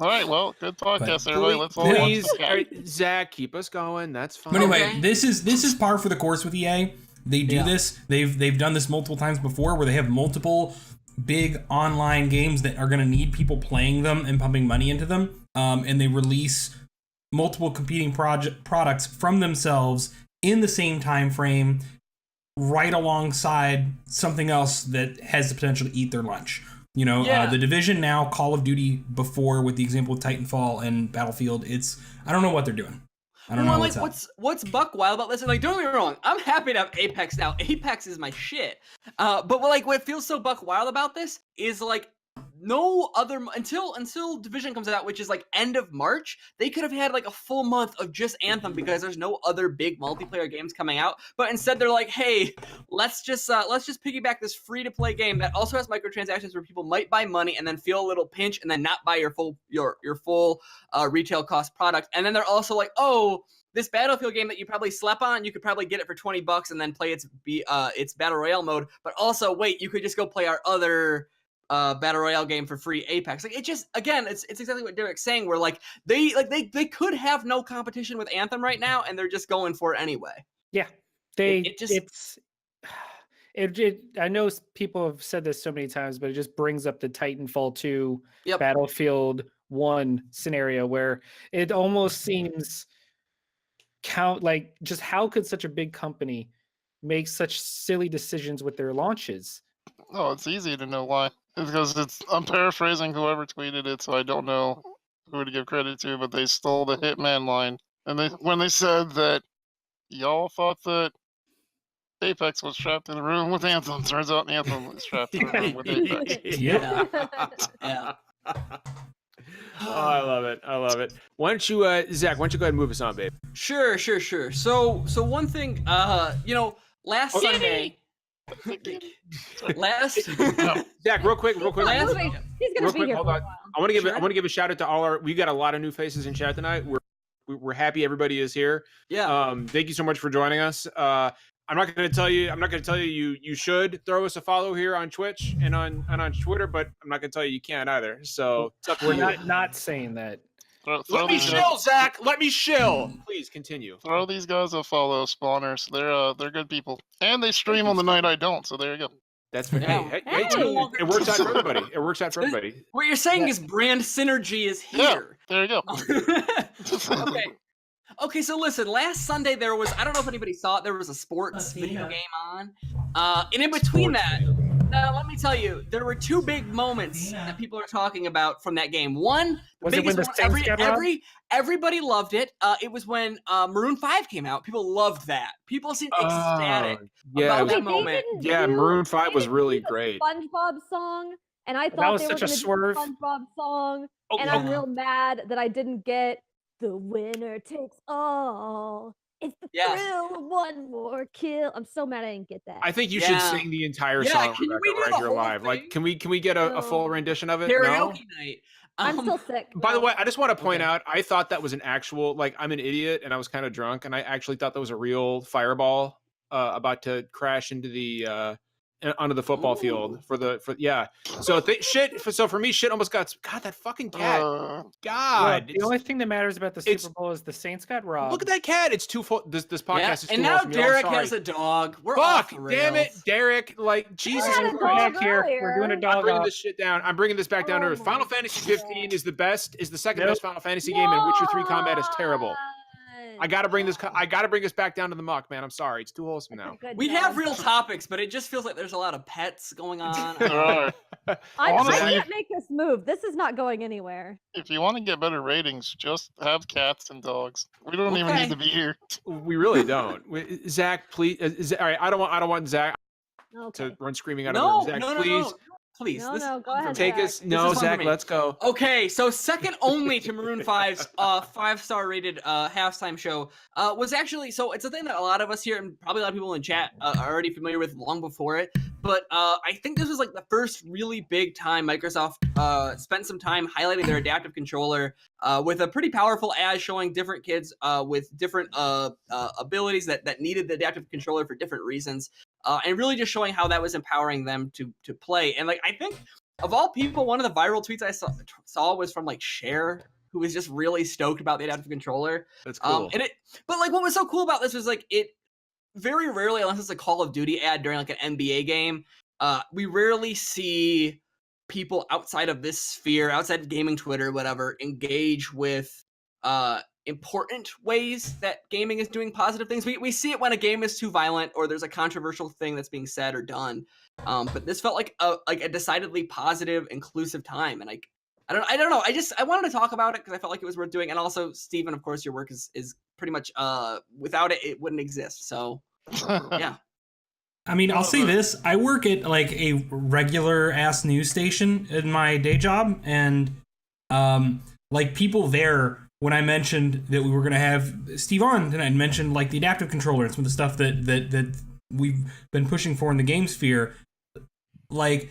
All right, well, good podcast, everybody. Let's all please, watch the cat. all right, Zach, keep us going. That's fine. But anyway, this is par for the course with EA. They do this. They've done this multiple times before, where they have multiple big online games that are going to need people playing them and pumping money into them, and they release multiple competing products from themselves in the same time frame, right alongside something else that has the potential to eat their lunch. You know, The Division now, Call of Duty before, with the example of Titanfall and Battlefield. I don't know what they're doing. I don't know what's buck wild about this. And like, don't get me wrong, I'm happy to have Apex now. Apex is my shit. But what feels so buck wild about this is like no other until Division comes out, which is like end of March. They could have had like a full month of just Anthem because there's no other big multiplayer games coming out. But instead, they're like, hey, let's just piggyback this free to play game that also has microtransactions where people might buy money and then feel a little pinch and then not buy your full retail cost product. And then they're also like, oh, this Battlefield game that you probably slept on, you could probably get it for $20 and then play its battle royale mode. But also, wait, you could just go play our other battle royale game for free, Apex. Like, it just, again, it's exactly what Derek's saying, where like they could have no competition with Anthem right now, and they're just going for it anyway. Yeah, I know people have said this so many times, but it just brings up the Titanfall 2 Battlefield 1 scenario where it almost seems just how could such a big company make such silly decisions with their launches? Oh, it's easy to know why. It's because I'm paraphrasing whoever tweeted it, so I don't know who to give credit to, but they stole the Hitman line. And when they said that y'all thought that Apex was trapped in a room with Anthem, turns out Anthem was trapped in a room with Apex. Yeah. Oh, I love it. Why don't you, Zach, why don't you go ahead and move us on, babe? Sure. So one thing, last Sunday. Zach, real quick. He's gonna be here. Hold on. I want to give a shout out to all we got a lot of new faces in chat tonight. We're happy everybody is here. Yeah. Thank you so much for joining us. I'm not going to tell you you should throw us a follow here on Twitch and on Twitter, but I'm not going to tell you can't either. So we're not saying that. Let me shill, Zach. Let me shill. Please continue. Throw these guys a follow, spawners. They're good people, and they stream on the night I don't. So there you go. That's hey, it works out for everybody. What you're saying is brand synergy is here. Yeah, there you go. Okay, so listen, last Sunday there was, I don't know if anybody saw it, there was a sports video game on. And in between that, let me tell you, there were two big moments that people are talking about from that game. One, everybody loved it. It was when Maroon 5 came out. People loved that. People seemed ecstatic about that moment. Yeah, Maroon 5 was really great. SpongeBob song, and I thought they were going to do a SpongeBob song, and I'm real mad that I didn't get the winner takes all. It's the thrill of one more kill. I'm so mad I didn't get that. I think you should sing the entire song, can we do right the here whole live. thing? Like, can we get a full rendition of it? Karaoke night. I'm still sick. By the way, I just want to point out, I thought that was an actual, like, I'm an idiot and I was kind of drunk, and I actually thought that was a real fireball about to crash into the onto the football field So So for me, shit almost got. God, that fucking cat. God. Look, the only thing that matters about the Super Bowl is the Saints got robbed. Look at that cat. It's too full. This podcast is too and now Derek has a dog. We're Fuck, off the rails. damn it, Derek. Like, Jesus Christ. We're doing a dog. I'm bringing this shit down. I'm bringing this back down to earth. Final Fantasy 15 is the second best Final Fantasy game, and Witcher 3 combat is terrible. I gotta bring this back down to the muck, man. I'm sorry, it's too wholesome now. We have real topics, but it just feels like there's a lot of pets going on. There are. I Honestly, can't make this move. This is not going anywhere. If you want to get better ratings, just have cats and dogs. We don't even Okay. need to be here. We really don't. Zach, please. All right, I don't want Zach Okay. to run screaming out of No, the room. Zach, no, no, please. no. Please, No, this no, go ahead, Take Zach. us. No, is fun for Zach, me. let's go. Okay, so second only to Maroon 5's 5-star rated halftime show was actually, so it's a thing that a lot of us here and probably a lot of people in chat are already familiar with long before it, but I think this was like the first really big time Microsoft spent some time highlighting their adaptive controller with a pretty powerful ad showing different kids with different abilities that needed the adaptive controller for different reasons, and really just showing how that was empowering them to play. And like, I think of all people, one of the viral tweets I saw was from like Cher, who was just really stoked about the adaptive controller. That's cool. But like, what was so cool about this was like, it very rarely, unless it's a Call of Duty ad during like an NBA game, we rarely see people outside of this sphere, outside gaming Twitter, whatever, engage with important ways that gaming is doing positive things. We see it when a game is too violent or there's a controversial thing that's being said or done. But this felt like a decidedly positive, inclusive time, and I don't know. I wanted to talk about it because I felt like it was worth doing, and also, Steven, of course, your work is pretty much without it wouldn't exist. So yeah. I mean, I'll say this. I work at like a regular ass news station in my day job, and like people there, when I mentioned that we were gonna have Steve on, and I mentioned like the adaptive controller and some of the stuff that we've been pushing for in the game sphere, like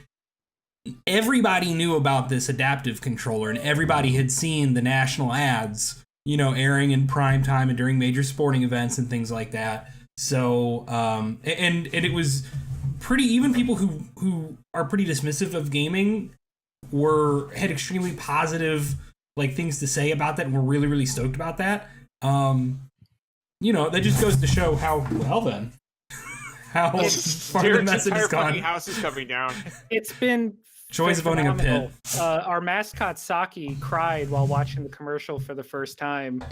everybody knew about this adaptive controller, and everybody had seen the national ads, you know, airing in prime time and during major sporting events and things like that. So, and it was pretty, even people who are pretty dismissive of gaming had extremely positive like things to say about that and were really, really stoked about that. You know, that just goes to show how how far the message has gone. House is coming down. It's been Joys of owning a phenomenal. pit. Our mascot Saki cried while watching the commercial for the first time,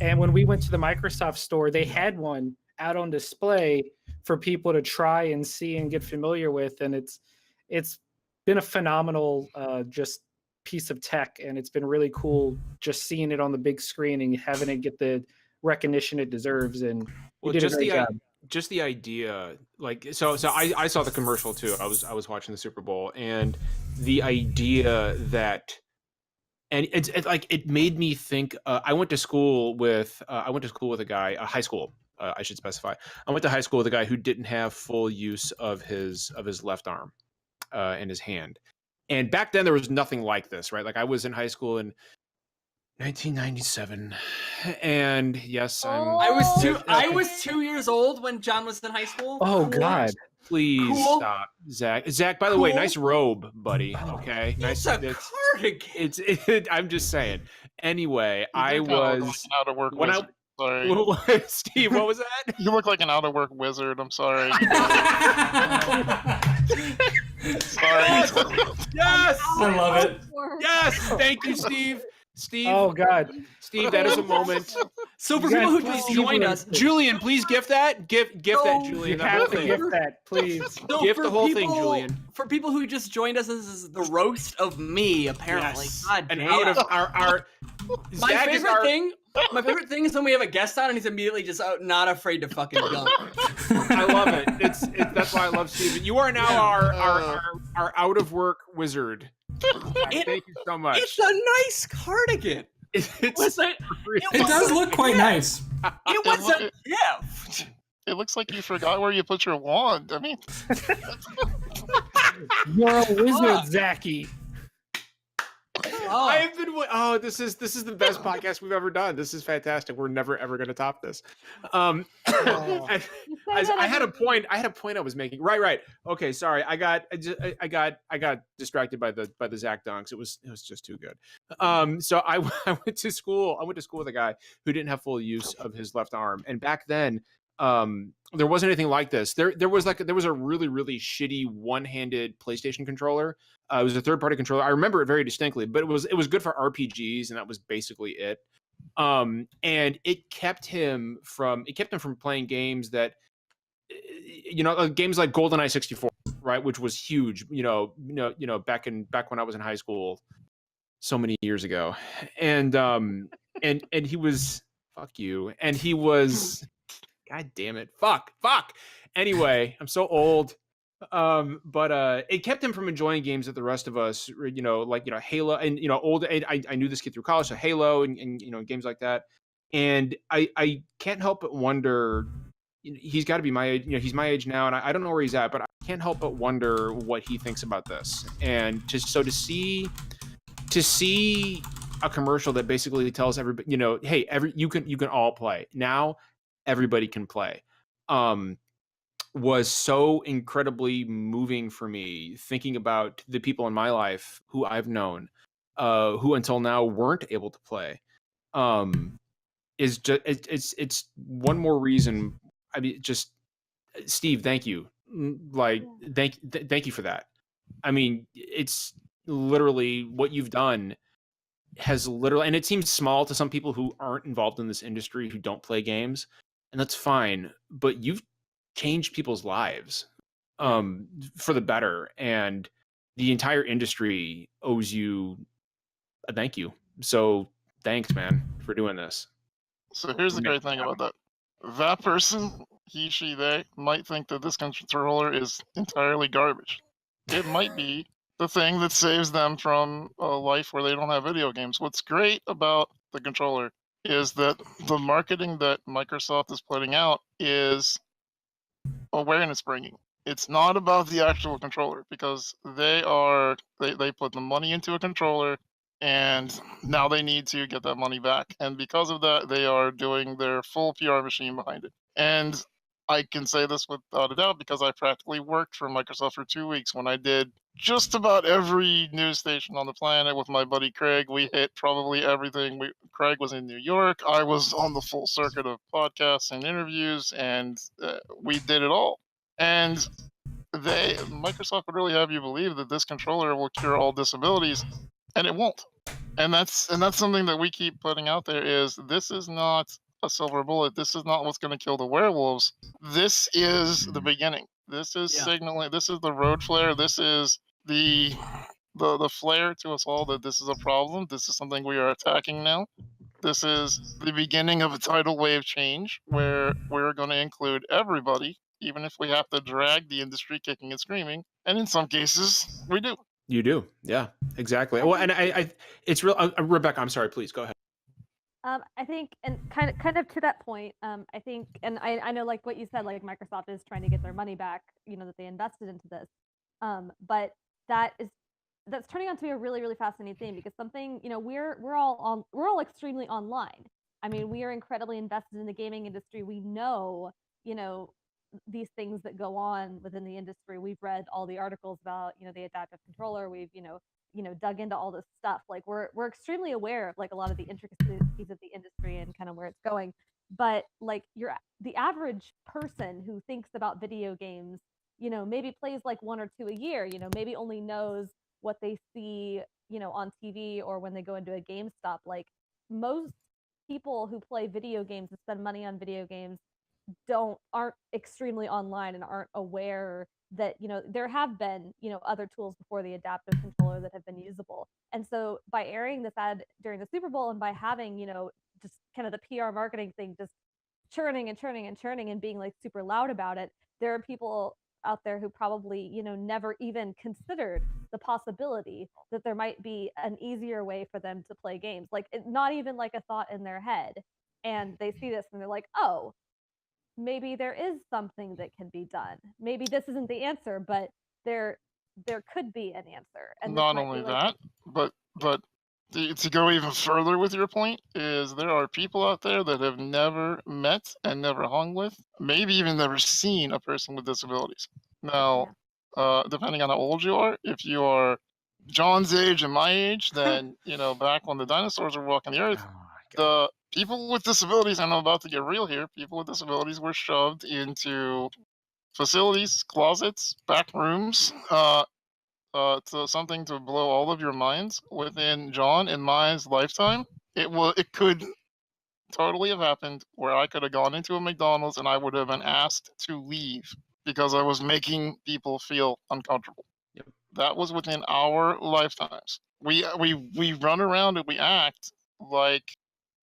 and when we went to the Microsoft store, they had one out on display for people to try and see and get familiar with, and it's been a phenomenal just piece of tech, and it's been really cool just seeing it on the big screen and having it get the recognition it deserves. And Well, you did a great job. Just the idea, like, so I saw the commercial too. I was watching the Super Bowl, and the idea that, and it's like, it made me think. I went to school with a guy, high school. I should specify. I went to high school with a guy who didn't have full use of his left arm and his hand. And back then there was nothing like this, right? Like, I was in high school in 1997, and yes, I was 2 years old when John was in high school. Oh God! Please Cool. stop, Zach. Zach, by the way, Cool. nice robe, buddy. Okay, It's nice. a cardigan. I'm just saying. Anyway, You I do kinda look like was an out of work when wizard. Sorry. Steve. What was that? You look like an out of work wizard. I'm sorry. Sorry. Yes, I love it. yes. Thank you, Steve. Steve. Oh God! Steve, that is a moment. So for You people who guys just please joined do us, Julian, please gift that. Gift that, No, Julian. You The whole have to thing. gift that, please. so Gift for the whole thing, Julian. For people who just joined us, this is the roast of me. Apparently, Yes. God And damn. out of our My Zach is favorite our- thing. My favorite thing is when we have a guest on and he's immediately just not afraid to fucking jump. I love it. It's that's why I love Steven. You are now our out of work wizard. Thank you so much. It's a nice cardigan. It's Listen, It does look quite nice. it was a gift. It looks like you forgot where you put your wand. I mean, You're a Fuck. wizard, Zachy. Oh, I've been. Oh, this is the best podcast we've ever done. This is fantastic. We're never ever going to top this. Oh. I had a point. I was making. Right. Okay, sorry. I got distracted by the Zach dunks. It was just too good. So I went to school. I went to school with a guy who didn't have full use of his left arm, and back then, there wasn't anything like this. There was a really, really shitty one-handed PlayStation controller. It was a third-party controller. I remember it very distinctly, but it was good for RPGs, and that was basically it. And it kept him from playing games that, games like GoldenEye 64, right, which was huge, back when I was in high school, so many years ago. And and he was, fuck you, and he was, god damn it, fuck. Anyway, I'm so old. But it kept him from enjoying games that the rest of us, Halo, and I knew this kid through college, so Halo and games like that. And I can't help but wonder, he's got to be my age, he's my age now, and I don't know where he's at, but I can't help but wonder what he thinks about this. And just so to see a commercial that basically tells everybody, hey, you can all play now, everybody can play, was so incredibly moving for me, thinking about the people in my life who I've known, who until now weren't able to play. Is just it's one more reason. I mean, just Steve, thank you. Thank you for that. I mean, it's literally what you've done has literally, and it seems small to some people who aren't involved in this industry, who don't play games, and that's fine, but you've changed people's lives for the better, and the entire industry owes you a thank you. So thanks, man, for doing this. So here's the great thing about that. That person, he, she, they, might think that this controller is entirely garbage. It might be the thing that saves them from a life where they don't have video games. What's great about the controller is that the marketing that Microsoft is putting out is awareness bringing. It's not about the actual controller, because they put the money into a controller, and now they need to get that money back. And because of that, they are doing their full PR machine behind it. And I can say this without a doubt, because I practically worked for Microsoft for 2 weeks when I did just about every news station on the planet with my buddy Craig. We hit probably everything. Craig was in New York. I was on the full circuit of podcasts and interviews, and we did it all. And Microsoft would really have you believe that this controller will cure all disabilities, and it won't. And that's something that we keep putting out there, is this is not a silver bullet. This is not what's going to kill the werewolves. This is the beginning. This is signaling. This is the road flare. This is the flare to us all that this is a problem. This is something we are attacking now. This is the beginning of a tidal wave change where we're going to include everybody, even if we have to drag the industry kicking and screaming. And in some cases, we do. You do. Yeah, exactly. Well, and it's real. Rebecca, I'm sorry, please go ahead. I think, and kind of to that point, I think, and I know, like what you said, like Microsoft is trying to get their money back, that they invested into this. But that's turning out to be a really, really fascinating thing, because something, we're all extremely online. I mean, we are incredibly invested in the gaming industry. We know, these things that go on within the industry. We've read all the articles about, the adaptive controller. We've, dug into all this stuff. Like we're extremely aware of like a lot of the intricacies of the industry and kind of where it's going. But like the average person who thinks about video games, maybe plays like 1 or 2 a year, maybe only knows what they see, on TV or when they go into a GameStop. Like most people who play video games and spend money on video games aren't extremely online and aren't aware that there have been other tools before the adaptive controller that have been usable. And so by airing this ad during the Super Bowl, and by having just kind of the PR marketing thing just churning and churning and churning and being like super loud about it, there are people out there who probably never even considered the possibility that there might be an easier way for them to play games, like not even like a thought in their head. And they see this and they're like, oh, maybe there is something that can be done. Maybe this isn't the answer, but there could be an answer. And not only that, but to go even further with your point, is there are people out there that have never met and never hung with, maybe even never seen a person with disabilities. Now, depending on how old you are, if you are John's age and my age, then back when the dinosaurs were walking the earth, the people with disabilities, and I'm about to get real here, people with disabilities were shoved into facilities, closets, back rooms, to something to blow all of your minds. Within John and my lifetime, it could totally have happened where I could have gone into a McDonald's and I would have been asked to leave because I was making people feel uncomfortable. Yep. That was within our lifetimes. We run around and we act like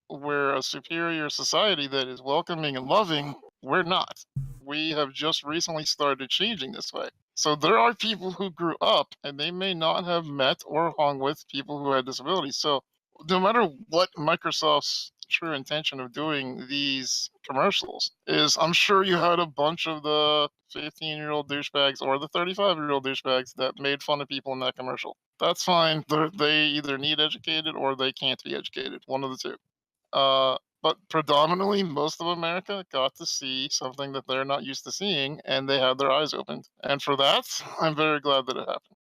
we're a superior society that is welcoming and loving. We're not. We have just recently started changing this way. So there are people who grew up and they may not have met or hung with people who had disabilities. So no matter what Microsoft's true intention of doing these commercials is, I'm sure you had a bunch of the 15-year-old douchebags or the 35-year-old douchebags that made fun of people in that commercial. That's fine. They either need educated or they can't be educated. One of the two. But predominantly, most of America got to see something that they're not used to seeing, and they had their eyes opened. And for that, I'm very glad that it happened.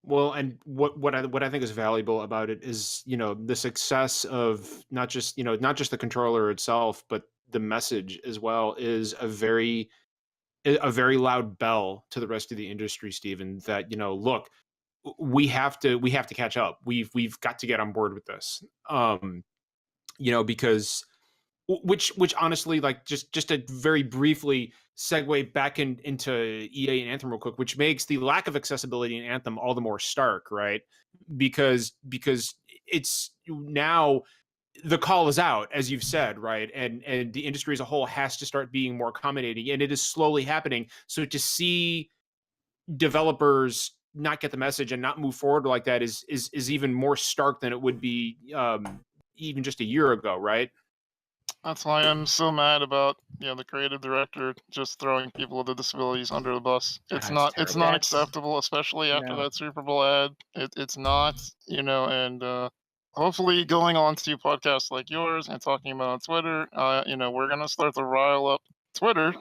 Well, and what I think is valuable about it is, the success of not just the controller itself, but the message as well is a very loud bell to the rest of the industry, Steven, that, look, we have to catch up. We've got to get on board with this. Because which honestly, like, just to very briefly segue back into EA and Anthem real quick, which makes the lack of accessibility in Anthem all the more stark, right? Because it's now the call is out, as you've said, right? And the industry as a whole has to start being more accommodating, and it is slowly happening. So to see developers not get the message and not move forward like that is even more stark than it would be even just a year ago, right? That's why I'm so mad about the creative director just throwing people with disabilities under the bus. It's not acceptable, especially after that Super Bowl ad. It's not, and hopefully going on to podcasts like yours and talking about on Twitter, we're gonna start to rile up Twitter,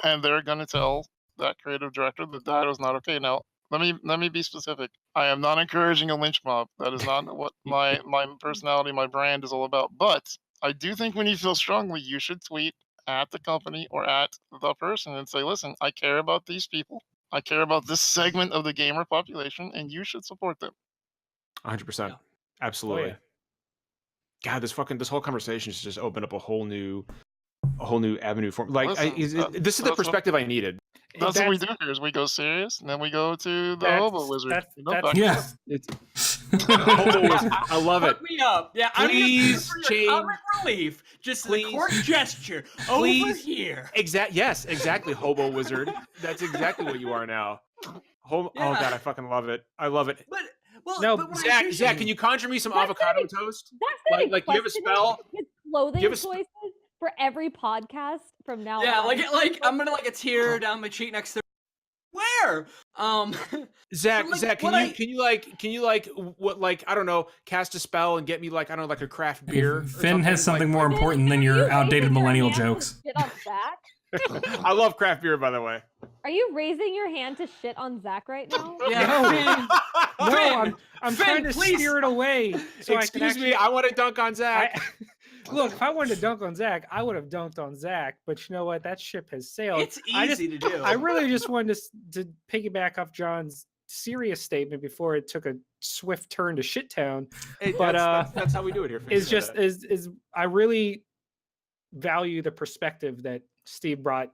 and they're gonna tell that creative director that was not okay. Now, let me be specific. I am not encouraging a lynch mob. That is not what my personality, my brand is all about. But I do think when you feel strongly, you should tweet at the company or at the person and say, listen, I care about these people. I care about this segment of the gamer population, and you should support them. 100%. Yeah. Absolutely. Oh, yeah. God, this whole conversation has just opened up a whole new avenue for like. Listen, this is the perspective I needed. That's what we do here. Is we go serious, and then we go to the Hobo Wizard. Yeah. Hobo Wizard. I love it. Fuck me up. Yeah, please I'm change. comic relief. Just a court gesture over here. Yes, exactly. Hobo Wizard. That's exactly what you are now. Oh God, I fucking love it. I love it. But Zach, can you conjure me some avocado toast? That's like you have a spell? His clothing choices for every podcast from now on. Yeah, like I'm gonna a tear down my cheek next to where? Zach, can you I don't know, cast a spell and get me like a craft beer? Finn has something more important than your outdated millennial jokes. Shit on Zach? I love craft beer, by the way. Are you raising your hand to shit on Zach right now? Yeah. No, I'm trying to steer it away. So Excuse me, I want to dunk on Zach. Look, if I wanted to dunk on Zach, I would have dunked on Zach. But you know what? That ship has sailed. It's easy to do. I really just wanted to piggyback off John's serious statement before it took a swift turn to shit town. That's how we do it here. I really value the perspective that Steve brought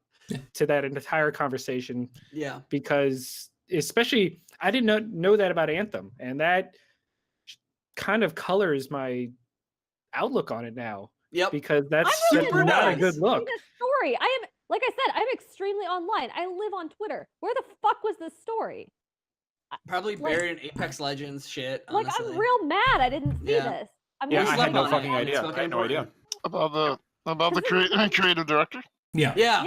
to that entire conversation. Yeah. Because especially, I didn't know that about Anthem, and that kind of colors my outlook on it now. Yep. Because that's not a good look. This story. Like I said, I'm extremely online. I live on Twitter. Where the fuck was this story? Probably buried in Apex Legends shit. Honestly. I'm real mad I didn't see this. I had no fucking idea. I had no idea. About the creative director? Yeah.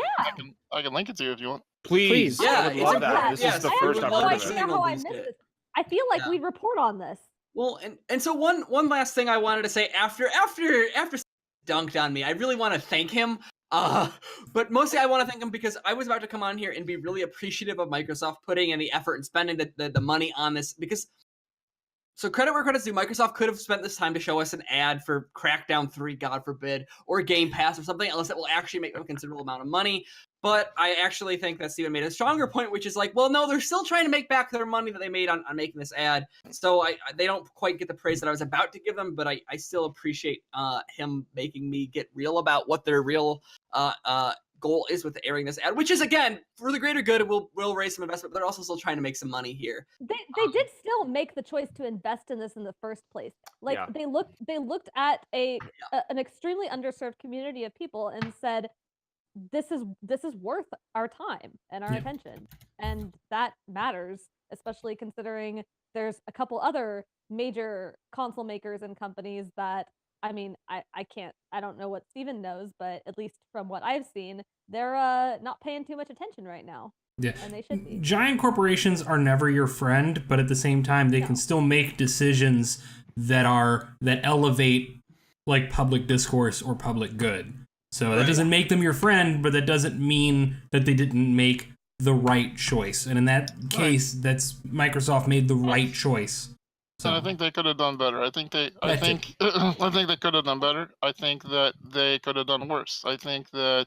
I can link it to you if you want. Please. Yeah, I would love that. This is the first I've heard of it. How I missed this. I feel like we'd report on this. Well, and so one last thing I wanted to say after dunked on me, I really want to thank him. But mostly I want to thank him because I was about to come on here and be really appreciative of Microsoft putting in the effort and spending the money on this because. So credit where credit's due, Microsoft could have spent this time to show us an ad for Crackdown 3, God forbid, or Game Pass or something else that will actually make a considerable amount of money. But I actually think that Steven made a stronger point, which is like, well, no, they're still trying to make back their money that they made on making this ad. So they don't quite get the praise that I was about to give them, but I still appreciate him making me get real about what their real goal is with airing this ad, which is, again, for the greater good. It will raise some investment, but they're also still trying to make some money here. They did still make the choice to invest in this in the first place. Like they looked at an extremely underserved community of people and said, this is worth our time and our attention, and that matters, especially considering there's a couple other major console makers and companies that, I mean, I don't know what Steven knows, but at least from what I've seen, they're not paying too much attention right now. Yeah. And they should be. Giant corporations are never your friend, but at the same time, they can still make decisions that elevate like public discourse or public good. So that doesn't make them your friend, but that doesn't mean that they didn't make the right choice. And in that case, that's Microsoft made the right choice. So And I think they could have done better. I think they could have done better. I think that they could have done worse. I think that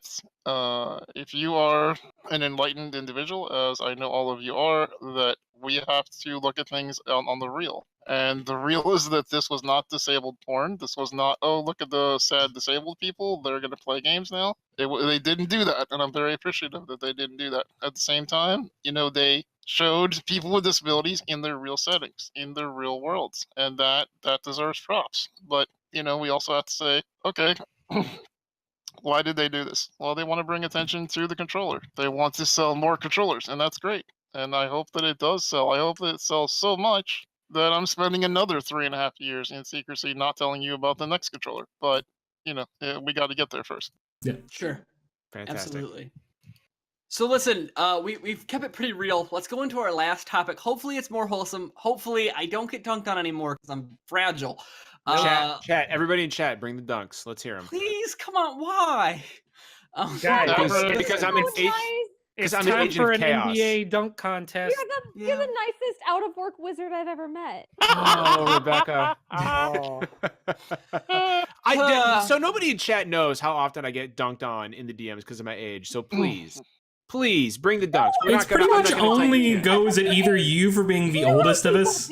if you are an enlightened individual, as I know all of you are, that we have to look at things on the real. And the real is that this was not disabled porn. This was not, oh, look at the sad disabled people. They're going to play games now. They didn't do that, and I'm very appreciative that they didn't do that. At the same time, they showed people with disabilities in their real settings, in their real worlds, and that deserves props. But, we also have to say, okay, why did they do this? Well, they want to bring attention to the controller. They want to sell more controllers, and that's great. And I hope that it does sell. I hope that it sells so much that I'm spending another 3.5 years in secrecy not telling you about the next controller. But, we got to get there first. Yeah. Sure. Fantastic. Absolutely. So listen, we've kept it pretty real. Let's go into our last topic. Hopefully it's more wholesome. Hopefully I don't get dunked on anymore because I'm fragile. Chat, everybody in chat, bring the dunks. Let's hear them. Please, come on, why? Guys, Because I'm an it's I'm an time agent for of an chaos. NBA dunk contest. You're the nicest out of work wizard I've ever met. Oh, Rebecca. So nobody in chat knows how often I get dunked on in the DMs because of my age. So please bring the dunks. It's pretty much only goes at either you for being the oldest of us,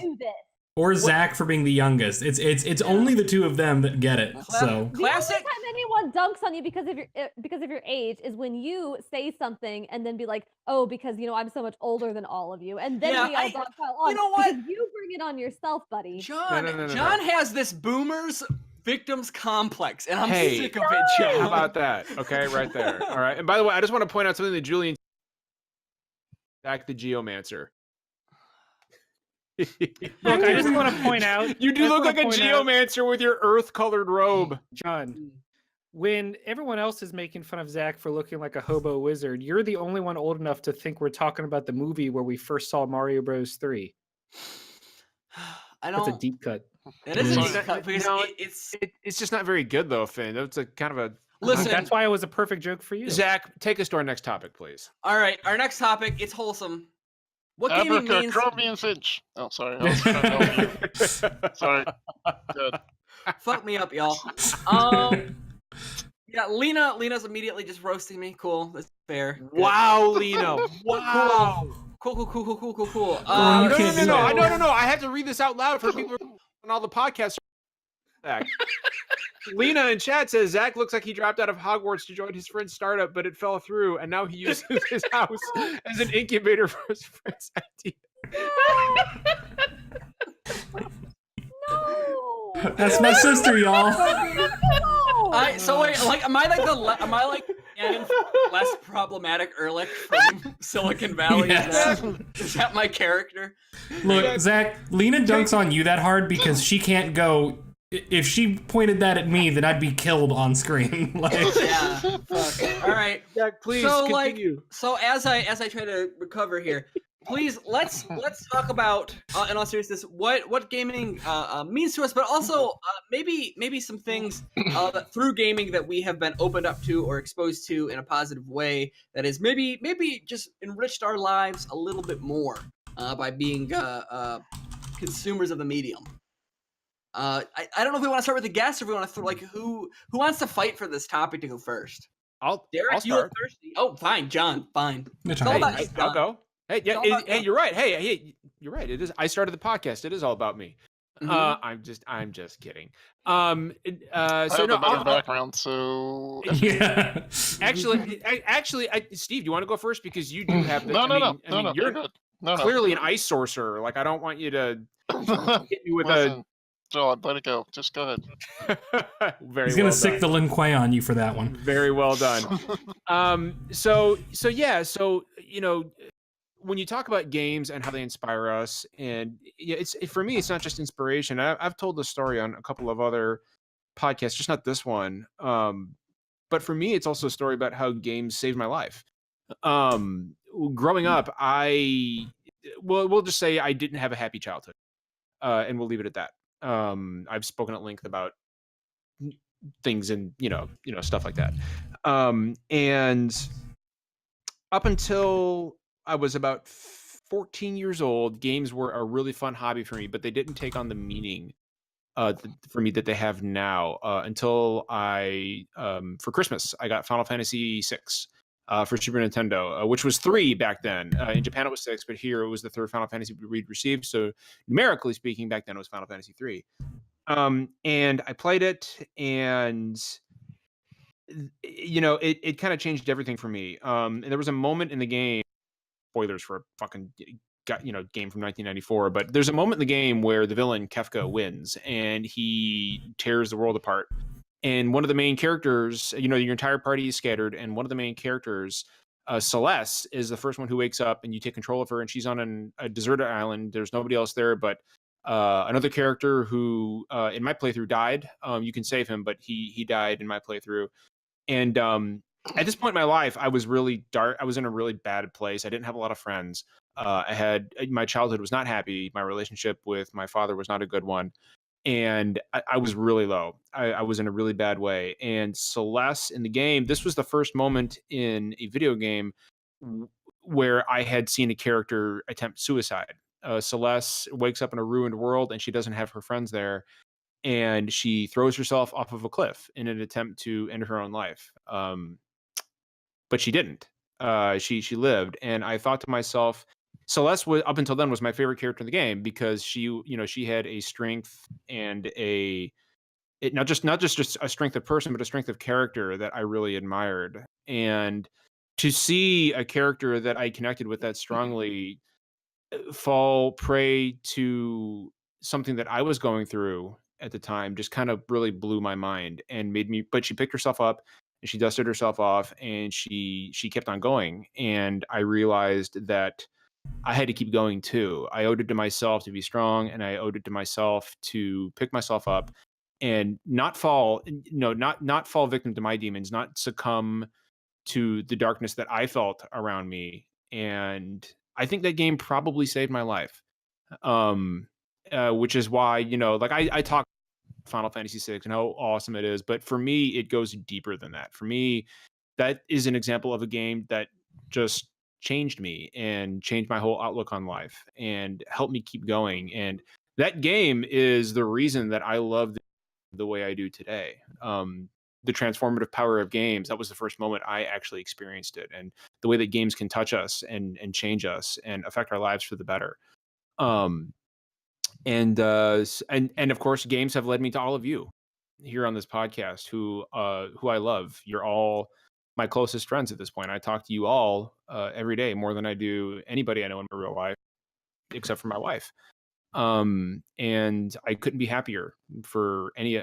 or Zach for being the youngest. It's only the two of them that get it. So The only time anyone dunks on you because of your age is when you say something and then be like, oh, because I'm so much older than all of you, and then we all dunk on. You know what? Because you bring it on yourself, buddy. John has this boomers victims complex, and I'm Hey, sick of it, John. How about that? Okay, right there. All right. And by the way, I just want to point out something that Julian, Zach the Geomancer. Look, I just want to point out. You do look like a geomancer with your earth-colored robe. John, when everyone else is making fun of Zach for looking like a hobo wizard, you're the only one old enough to think we're talking about the movie where we first saw Mario Bros. 3. That's a deep cut. It is a deep cut because it's just not very good though, Finn. It's a kind of a. Listen, that's why it was a perfect joke for you. Zach, take us to our next topic, please. All right, our next topic, it's wholesome. What gaming means... Abercrombie & Finch. Oh, sorry. I was trying to help you. Sorry. Good. Fuck me up, y'all. Yeah, Lena's immediately just roasting me. Cool, that's fair. Wow, Lena. Wow. Cool. No. I have to read this out loud for people on all the podcasts. Lena in chat says Zach looks like he dropped out of Hogwarts to join his friend's startup, but it fell through, and now he uses his house as an incubator for his friend's idea. No. That's my sister, y'all. So wait, am I like less problematic Ehrlich from Silicon Valley? Yes. Is that my character? Look, Zach, Lena dunks on you that hard because she can't go. If she pointed that at me, then I'd be killed on screen. Yeah. Fuck. All right. Zach, please continue. So as I try to recover here, please let's talk about in all seriousness what gaming means to us, but also maybe some things that through gaming that we have been opened up to or exposed to in a positive way that is maybe just enriched our lives a little bit more by being consumers of the medium. I don't know if we want to start with the guests or if we want to who wants to fight for this topic to go first. I'll Derek, you look start. thirsty. Oh, fine, John. Fine. It's It's all all right. about you, I'll John. go. Hey, yeah, It's all about hey, you. you're right. Hey, you're right. It is. I started the podcast. It is all about me. Mhm. I'm just kidding. I So have no, the better background, so Yeah. actually, Steve, do you want to go first because you do have the? no, I mean, you're you're good. No, clearly an ice sorcerer. Like, I don't want you to hit me with Listen, John, let it go. Just go ahead. a. Very He's gonna well sick done. the Lin Kuei on you for that one. Very well done. So yeah, so when you talk about games and how they inspire us, and yeah, for me, it's not just inspiration. I've told this story on a couple of other podcasts, just not this one. But for me, it's also a story about how games saved my life. Growing up, we'll just say I didn't have a happy childhood, and we'll leave it at that. I've spoken at length about things and stuff like that. And up until I was about 14 years old, games were a really fun hobby for me, but they didn't take on the meaning for me that they have now until for Christmas, I got Final Fantasy VI for Super Nintendo, which was 3 back then. In Japan, it was 6, but here it was the third Final Fantasy we'd received. So numerically speaking, back then it was Final Fantasy 3. And I played it, and it kind of changed everything for me. And there was a moment in the game, spoilers for a fucking game from 1994, but there's a moment in the game where the villain Kefka wins and he tears the world apart. And one of the main characters, your entire party is scattered, and one of the main characters, Celeste, is the first one who wakes up, and you take control of her, and she's on a deserted island. There's nobody else there but another character who, in my playthrough, died. You can save him, but he died in my playthrough. And at this point in my life, I was really dark. I was in a really bad place. I didn't have a lot of friends. My childhood was not happy. My relationship with my father was not a good one. And I was really low. I was in a really bad way. And Celeste in the game, this was the first moment in a video game where I had seen a character attempt suicide. Celeste wakes up in a ruined world, and she doesn't have her friends there, and she throws herself off of a cliff in an attempt to end her own life. But she didn't. She lived, and I thought to myself, Celeste up until then was my favorite character in the game because she had a strength and not just a strength of person, but a strength of character that I really admired. And to see a character that I connected with that strongly fall prey to something that I was going through at the time just kind of really blew my mind and made me. But she picked herself up and she dusted herself off, and she kept on going. And I realized that I had to keep going too. I owed it to myself to be strong, and I owed it to myself to pick myself up and not fall not fall victim to my demons, not succumb to the darkness that I felt around me. And I think that game probably saved my life. Which is why, like I talk Final Fantasy VI and how awesome it is, but for me, it goes deeper than that. For me, that is an example of a game that just changed me and changed my whole outlook on life and helped me keep going. And that game is the reason that I love the way I do today. The transformative power of games, that was the first moment I actually experienced it, and the way that games can touch us and change us and affect our lives for the better. And of course, games have led me to all of you here on this podcast who I love. You're all my closest friends at this point. I talk to you all every day, more than I do anybody I know in my real life, except for my wife. And I couldn't be happier for any.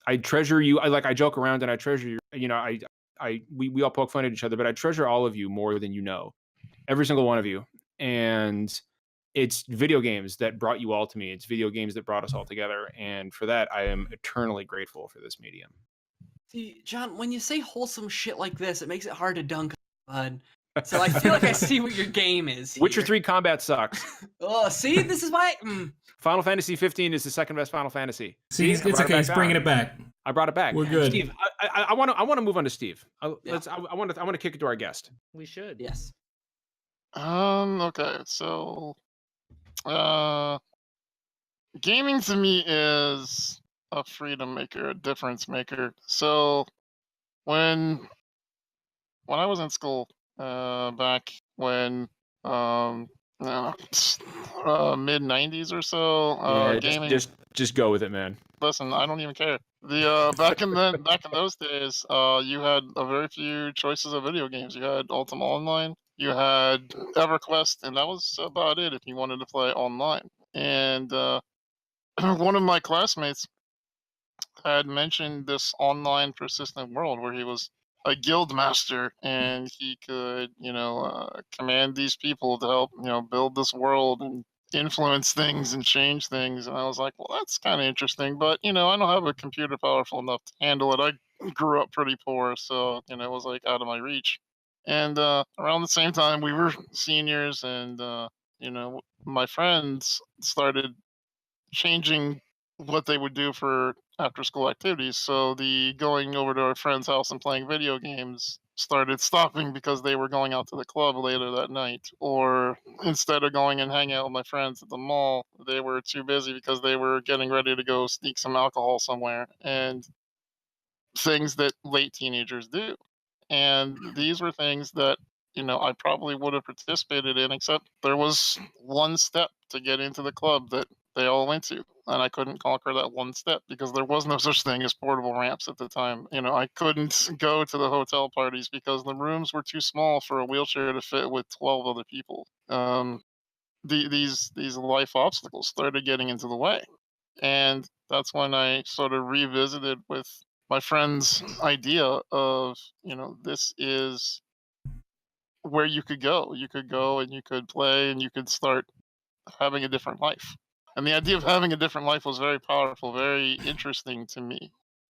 I treasure you. I joke around and I treasure you. We all poke fun at each other, but I treasure all of you more than you know, every single one of you. And it's video games that brought you all to me. It's video games that brought us all together. And for that, I am eternally grateful for this medium. See, John, when you say wholesome shit like this, it makes it hard to dunk on, bud. So I feel like I see what your game is here. Witcher 3 combat sucks. Oh, see, this is why. Final Fantasy 15 is the second best Final Fantasy. See, it's okay. He's bringing it back. I brought it back. We're good. Steve, I want to move on to Steve. I want to kick it to our guest. We should. Yes. Okay, so gaming to me is a freedom maker, a difference maker. So when I was in school, back when I don't know, mid '90s or so, Yeah, gaming. just go with it, man. Listen, I don't even care. The back in those days, you had a very few choices of video games. You had Ultima Online, you had EverQuest, and that was about it if you wanted to play online. And one of my classmates had mentioned this online persistent world where he was a guild master and he could, command these people to help, build this world and influence things and change things. And I was like, well, that's kind of interesting, but I don't have a computer powerful enough to handle it. I grew up pretty poor, so it was like out of my reach. And around the same time, we were seniors, and my friends started changing what they would do for after school activities. So the going over to a friend's house and playing video games started stopping because they were going out to the club later that night. Or instead of going and hanging out with my friends at the mall, they were too busy because they were getting ready to go sneak some alcohol somewhere, and things that late teenagers do. And these were things that, I probably would have participated in, except there was one step to get into the club that they all went to. And I couldn't conquer that one step because there was no such thing as portable ramps at the time. I couldn't go to the hotel parties because the rooms were too small for a wheelchair to fit with 12 other people. These life obstacles started getting into the way. And that's when I sort of revisited with my friend's idea of, this is where you could go. You could go and you could play and you could start having a different life. And the idea of having a different life was very powerful, very interesting to me.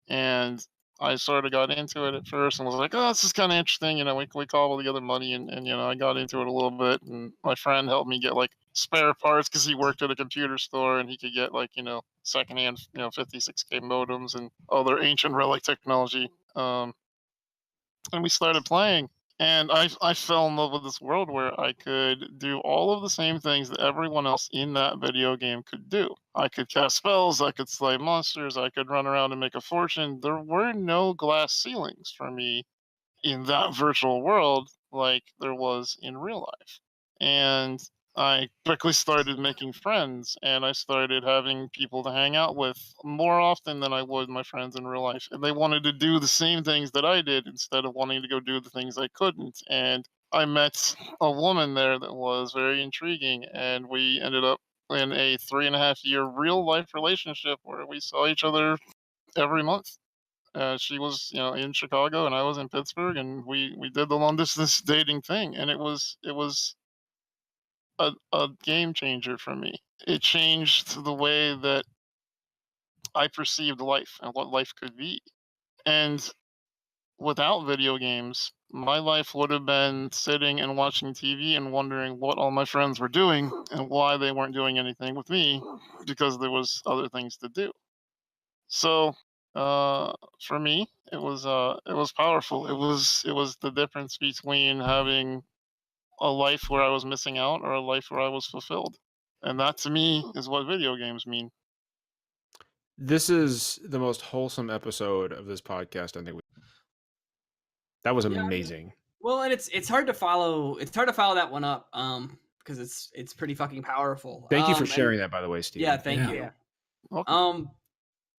And I sort of got into it at first and was like, oh, this is kind of interesting. We cobbled together money and I got into it a little bit. And my friend helped me get like spare parts because he worked at a computer store and he could get like, secondhand, 56K modems and other ancient relic technology. And we started playing. And I fell in love with this world where I could do all of the same things that everyone else in that video game could do. I could cast spells, I could slay monsters, I could run around and make a fortune. There were no glass ceilings for me in that virtual world like there was in real life. And I quickly started making friends and I started having people to hang out with more often than I would my friends in real life. And they wanted to do the same things that I did instead of wanting to go do the things I couldn't. And I met a woman there that was very intriguing, and we ended up in a 3.5 year real life relationship where we saw each other every month. She was, in Chicago, and I was in Pittsburgh, and we did the long distance dating thing, and it was a game changer for me. It changed the way that I perceived life and what life could be. And without video games, my life would have been sitting and watching TV and wondering what all my friends were doing and why they weren't doing anything with me because there was other things to do. So for me, it was powerful. It was the difference between having a life where I was missing out or a life where I was fulfilled. And that to me is what video games mean. This is the most wholesome episode of this podcast. I think that was Yeah. amazing. Well, and it's hard to follow. It's hard to follow that one up, because it's pretty fucking powerful. Thank you for And sharing that, by the way, Steve. yeah, thank Yeah. you. Welcome.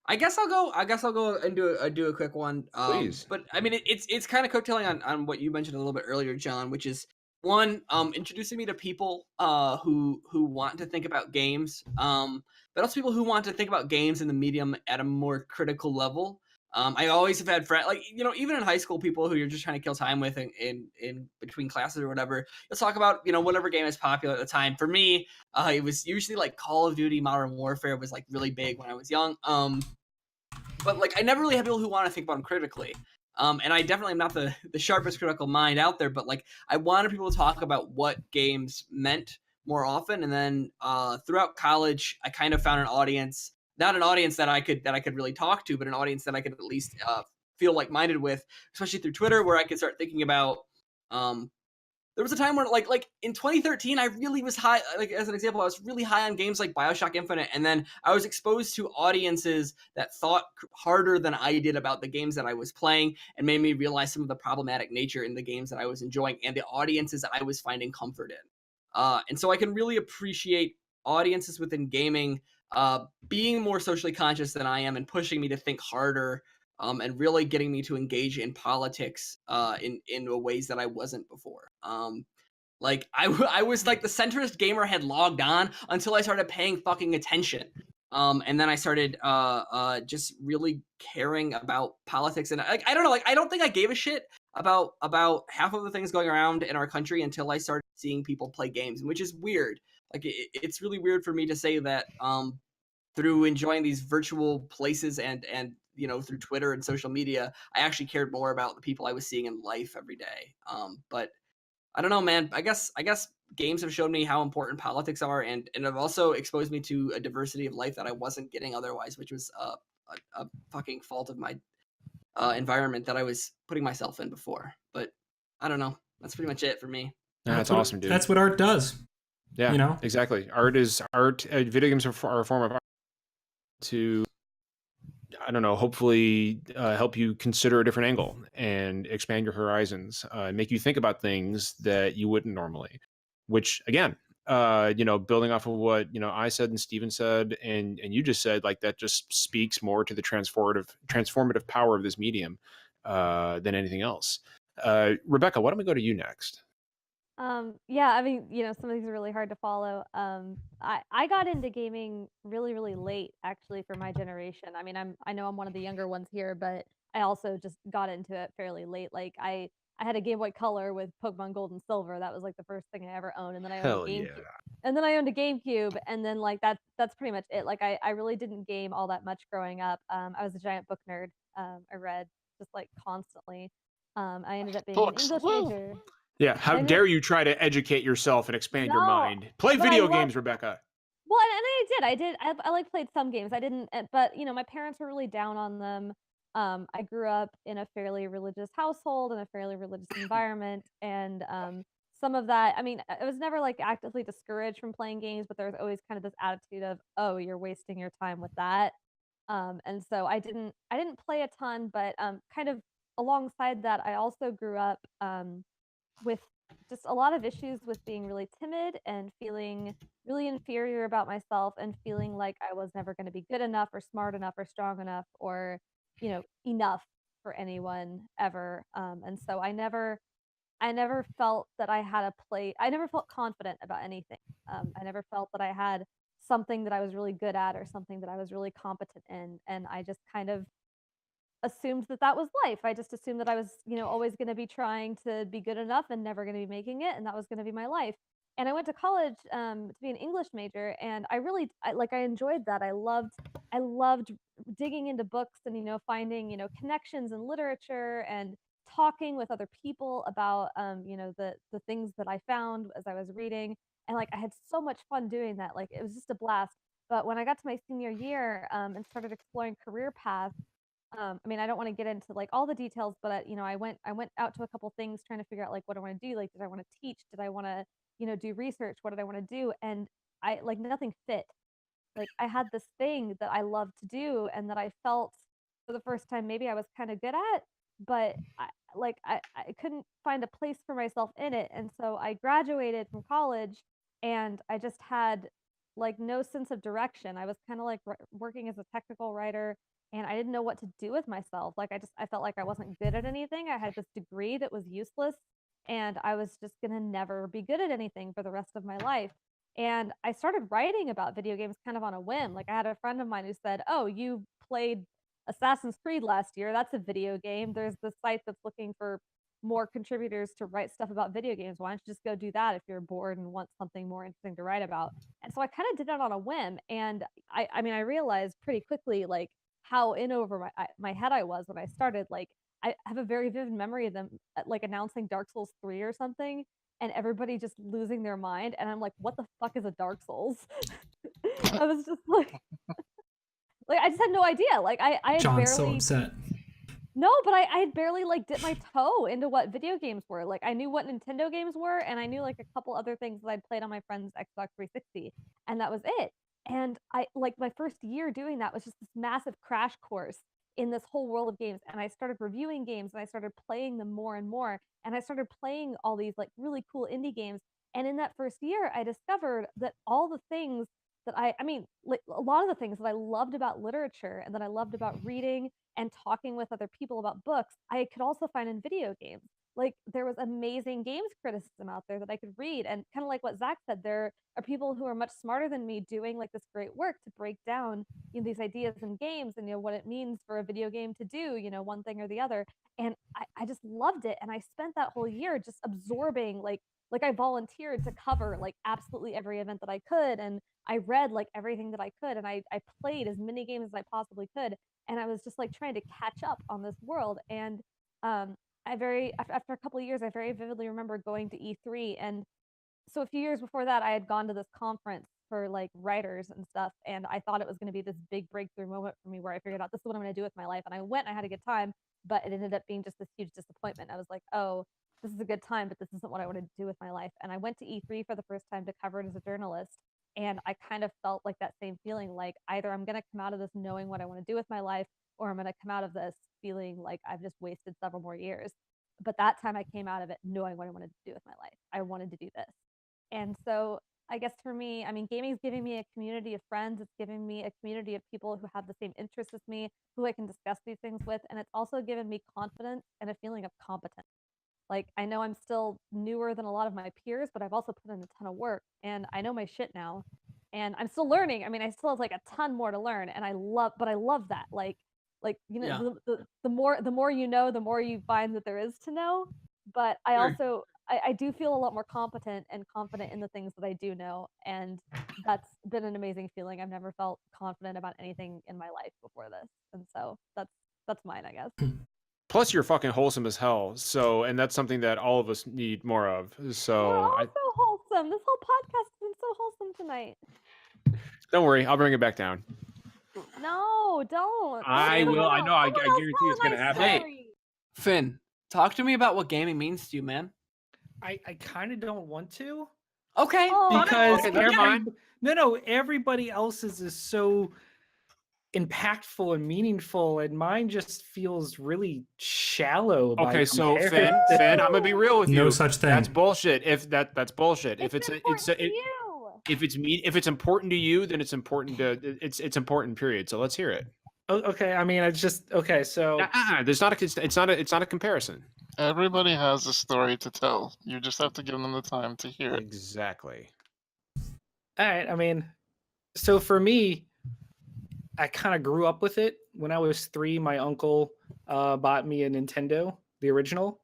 I guess I'll go and do a quick one. Please. But I mean, it's kind of coattailing on what you mentioned a little bit earlier, John, which is one, introducing me to people who want to think about games, but also people who want to think about games in the medium at a more critical level. I always have had friends, like, even in high school, people who you're just trying to kill time with in between classes or whatever. Let's talk about, whatever game is popular at the time. For me, it was usually like Call of Duty Modern Warfare was like really big when I was young. But like I never really had people who want to think about them critically. And I definitely am not the sharpest critical mind out there, but like I wanted people to talk about what games meant more often. And then throughout college, I kind of found an audience, not an audience that I could really talk to, but an audience that I could at least feel like-minded with, especially through Twitter, where I could start thinking about there was a time where like in 2013 I really was high, like as an example, I was really high on games like BioShock Infinite, and then I was exposed to audiences that thought harder than I did about the games that I was playing, and made me realize some of the problematic nature in the games that I was enjoying and the audiences that I was finding comfort in. And so I can really appreciate audiences within gaming being more socially conscious than I am and pushing me to think harder, and really getting me to engage in politics in ways that I wasn't before. Like I was like the centrist gamer had logged on until I started paying fucking attention. And then I started just really caring about politics, and like I don't know, like I don't think I gave a shit about half of the things going around in our country until I started seeing people play games, which is weird. Like it's really weird for me to say that through enjoying these virtual places and you know, through Twitter and social media, I actually cared more about the people I was seeing in life every day. But I don't know, man. I guess games have shown me how important politics are, and have also exposed me to a diversity of life that I wasn't getting otherwise, which was a fucking fault of my environment that I was putting myself in before. But I don't know. That's pretty much it for me. That's awesome, dude. That's what art does. Yeah, you know, exactly. Art is art. Video games are a form of art to, I don't know, hopefully help you consider a different angle and expand your horizons, make you think about things that you wouldn't normally. Which, again, you know, building off of what, you know, I said and Steven said and you just said, like, that just speaks more to the transformative power of this medium than anything else. Rebecca, why don't we go to you next? Yeah, I mean, you know, some of these are really hard to follow. I got into gaming really, really late, actually, for my generation. I mean, I know I'm one of the younger ones here, but I also just got into it fairly late. Like I had a Game Boy Color with Pokemon Gold and Silver. That was like the first thing I ever owned, and then I owned a Hell yeah. GameCube. And then I owned a GameCube, and then like that's pretty much it. Like I really didn't game all that much growing up. I was a giant book nerd. I read just like constantly. I ended up being Books, an English woo! major. Yeah, how I dare did- you try to educate yourself and expand your No, mind? Play but I video love- games, Rebecca. Well, and I did. I like played some games. I didn't, but you know, my parents were really down on them. I grew up in a fairly religious household in a fairly religious environment, and some of that. I mean, I was never like actively discouraged from playing games, but there was always kind of this attitude of, oh, you're wasting your time with that. And so I didn't play a ton, but kind of alongside that, I also grew up with just a lot of issues with being really timid and feeling really inferior about myself and feeling like I was never going to be good enough or smart enough or strong enough or, you know, enough for anyone ever. And so I never felt that I had a play. I never felt confident about anything. I never felt that I had something that I was really good at or something that I was really competent in. And I just kind of assumed that that was life. I just assumed that I was, you know, always going to be trying to be good enough and never going to be making it, and that was going to be my life. And I went to college to be an English major, and I enjoyed that. I loved digging into books and, you know, finding, you know, connections in literature and talking with other people about you know, the things that I found as I was reading. And like I had so much fun doing that. Like it was just a blast. But when I got to my senior year and started exploring career paths, I mean, I don't want to get into like all the details, but you know, I went out to a couple things trying to figure out like what I want to do. Like, did I want to teach? Did I want to, you know, do research? What did I want to do? And I like nothing fit. Like I had this thing that I loved to do and that I felt for the first time maybe I was kind of good at, but I couldn't find a place for myself in it. And so I graduated from college and I just had like no sense of direction. I was kind of like working as a technical writer and I didn't know what to do with myself. Like I felt like I wasn't good at anything. I had this degree that was useless and I was just going to never be good at anything for the rest of my life. And I started writing about video games kind of on a whim. Like I had a friend of mine who said, "Oh, you played Assassin's Creed last year. That's a video game. There's this site that's looking for more contributors to write stuff about video games. Why don't you just go do that if you're bored and want something more interesting to write about?" And so I kind of did it on a whim. And I mean, I realized pretty quickly like how in over my head I was when I started. Like I have a very vivid memory of them like announcing Dark Souls 3 or something and everybody just losing their mind. And I'm like, what the fuck is a Dark Souls? I was just like I just had no idea. Like I had John's barely so upset. No, but I had barely like dipped my toe into what video games were. Like I knew what Nintendo games were, and I knew like a couple other things that I'd played on my friend's Xbox 360, and that was it. And I like my first year doing that was just this massive crash course in this whole world of games. And I started reviewing games and I started playing them more and more. And I started playing all these like really cool indie games. And in that first year, I discovered that all the things that I mean, like a lot of the things that I loved about literature and that I loved about reading and talking with other people about books, I could also find in video games. Like there was amazing games criticism out there that I could read, and kind of like what Zach said, there are people who are much smarter than me doing like this great work to break down these ideas in games and what it means for a video game to do one thing or the other. And I just loved it, and I spent that whole year just absorbing like I volunteered to cover like absolutely every event that I could, and I read like everything that I could, and I played as many games as I possibly could, and I was just like trying to catch up on this world. And after a couple of years, I very vividly remember going to E3. And so a few years before that, I had gone to this conference for like writers and stuff, and I thought it was going to be this big breakthrough moment for me where I figured out this is what I'm going to do with my life. And I went, and I had a good time, but it ended up being just this huge disappointment. I was like, oh, this is a good time, but this isn't what I wanted to do with my life. And I went to E3 for the first time to cover it as a journalist, and I kind of felt like that same feeling, like either I'm going to come out of this knowing what I want to do with my life, or I'm going to come out of this feeling like I've just wasted several more years. But that time I came out of it knowing what I wanted to do with my life. I wanted to do this. And so I guess for me, I mean, gaming is giving me a community of friends. It's giving me a community of people who have the same interests as me, who I can discuss these things with. And it's also given me confidence and a feeling of competence. Like, I know I'm still newer than a lot of my peers, but I've also put in a ton of work, and I know my shit now. And I'm still learning. I mean, I still have like a ton more to learn, and I love that. Like Yeah. the more you know, the more you find that there is to know. But I Sure. also I do feel a lot more competent and confident in the things that I do know, and that's been an amazing feeling. I've never felt confident about anything in my life before this, and so that's mine, I guess. Plus, you're fucking wholesome as hell. So, and that's something that all of us need more of. We're So, all so wholesome. This whole podcast has been so wholesome tonight. don't worry, I'll bring it back down. No, don't. I will. I know. I guarantee it's gonna happen. Hey. Finn, talk to me about what gaming means to you, man. I kind of don't want to. Okay. Oh, Because Okay, that's fine. everybody else's is so impactful and meaningful, and mine just feels really shallow. by Okay, so comparison. Finn, I'm gonna be real with you. No such thing. That's bullshit. That's bullshit. If It's it's important to you. if it's important to you, then it's important to it's important. Period. So let's hear it. Okay, I mean, it's just okay. So There's not a it's not a comparison. Everybody has a story to tell. You just have to give them the time to hear it. Exactly. all right, I mean, so for me, I kind of grew up with it. When I was 3, my uncle bought me a Nintendo, the original.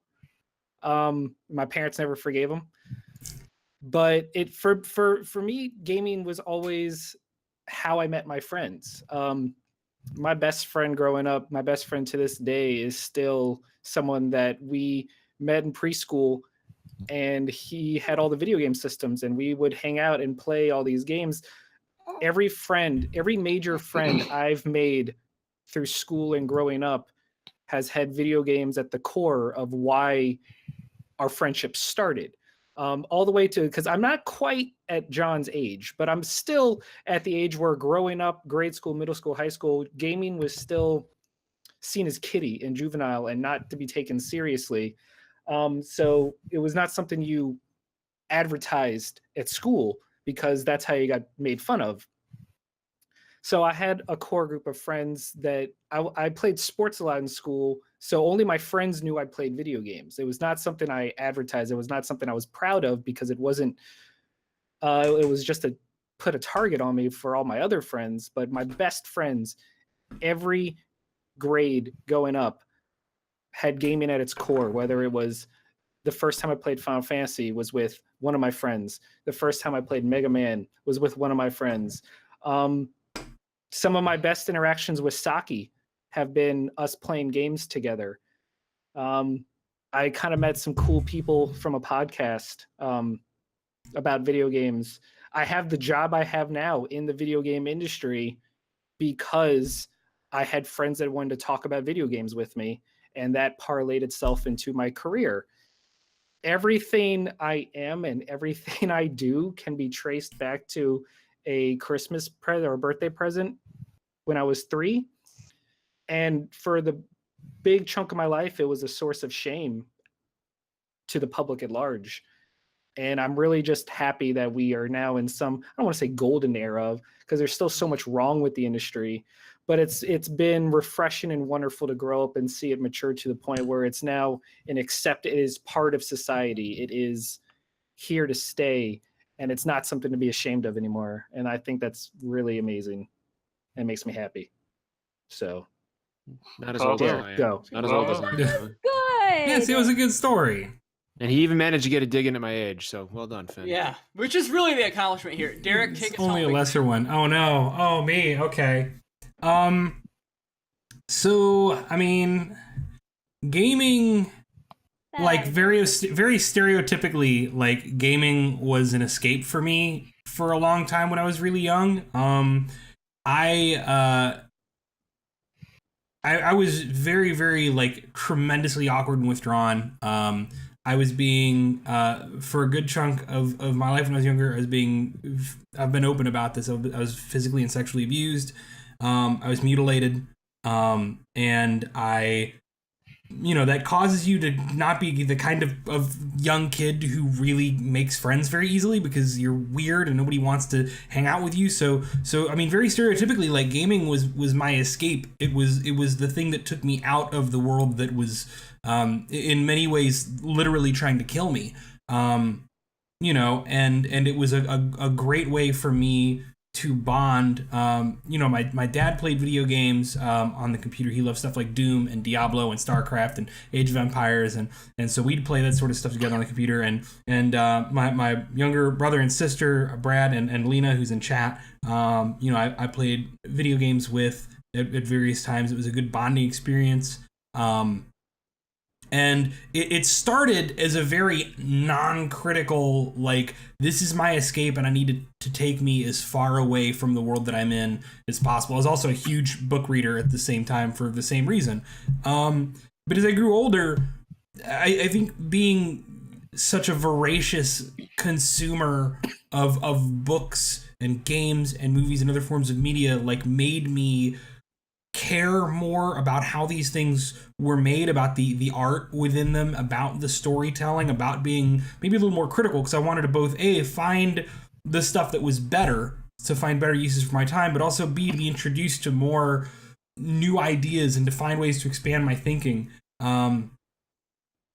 My parents never forgave him. But it for me, gaming was always how I met my friends. My best friend growing up, my best friend to this day, is still someone that we met in preschool, and he had all the video game systems, and we would hang out and play all these games. Every major friend I've made through school and growing up has had video games at the core of why our friendship started. All the way to, because I'm not quite at John's age, but I'm still at the age where growing up, grade school, middle school, high school, gaming was still seen as kiddie and juvenile and not to be taken seriously. So it was not something you advertised at school, because that's how you got made fun of. So I had a core group of friends that I played sports a lot in school. So only my friends knew I played video games. It was not something I advertised. It was not something I was proud of, because it wasn't, it was just to put a target on me for all my other friends. But my best friends, every grade going up, had gaming at its core, whether it was the first time I played Final Fantasy was with one of my friends. The first time I played Mega Man was with one of my friends. Some of my best interactions with Saki have been us playing games together. I kind of met some cool people from a podcast about video games. I have the job I have now in the video game industry because I had friends that wanted to talk about video games with me, and that parlayed itself into my career. Everything I am and everything I do can be traced back to a Christmas present or a birthday present when I was 3. And for the big chunk of my life, it was a source of shame to the public at large. And I'm really just happy that we are now in some, I don't want to say golden era, because there's still so much wrong with the industry, but it's been refreshing and wonderful to grow up and see it mature to the point where it's now it is part of society. It is here to stay, and it's not something to be ashamed of anymore. And I think that's really amazing and makes me happy. So Not as old as Derek, I am. go. Not as old as I am. Good. Yes, it was a good story. And he even managed to get a dig in at my age, so well done, Finn. Yeah, which is really the accomplishment here. Derek, It's take us only home. a lesser one. Oh no. Oh me. Okay. So I mean, gaming, like very stereotypically, like gaming was an escape for me for a long time when I was really young. I was very, very like tremendously awkward and withdrawn. I was being, for a good chunk of my life when I was younger, I've been open about this. I was physically and sexually abused. I was mutilated. And that causes you to not be the kind of young kid who really makes friends very easily because you're weird and nobody wants to hang out with you. So I mean, very stereotypically, like gaming was my escape. It was the thing that took me out of the world that was, in many ways, literally trying to kill me. And it was a great way for me to bond. My dad played video games on the computer. He loved stuff like Doom and Diablo and StarCraft and Age of Empires, and so we'd play that sort of stuff together on the computer. And my younger brother and sister, Brad and Lena, who's in chat, I played video games with at various times. It was a good bonding experience. And it started as a very non-critical, like, this is my escape and I need to take me as far away from the world that I'm in as possible. I was also a huge book reader at the same time for the same reason. But as I grew older, I think being such a voracious consumer of books and games and movies and other forms of media, like, made me care more about how these things were made, about the art within them, about the storytelling, about being maybe a little more critical, because I wanted to both find the stuff that was better, to find better uses for my time, but also B, to be introduced to more new ideas and to find ways to expand my thinking. And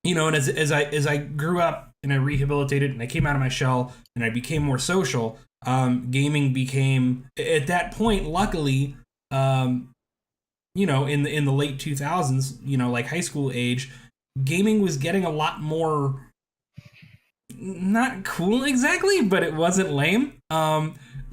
as I grew up and I rehabilitated and I came out of my shell and I became more social, gaming became, at that point, luckily, in the late 2000s, like high school age, gaming was getting a lot more, not cool exactly, but it wasn't lame.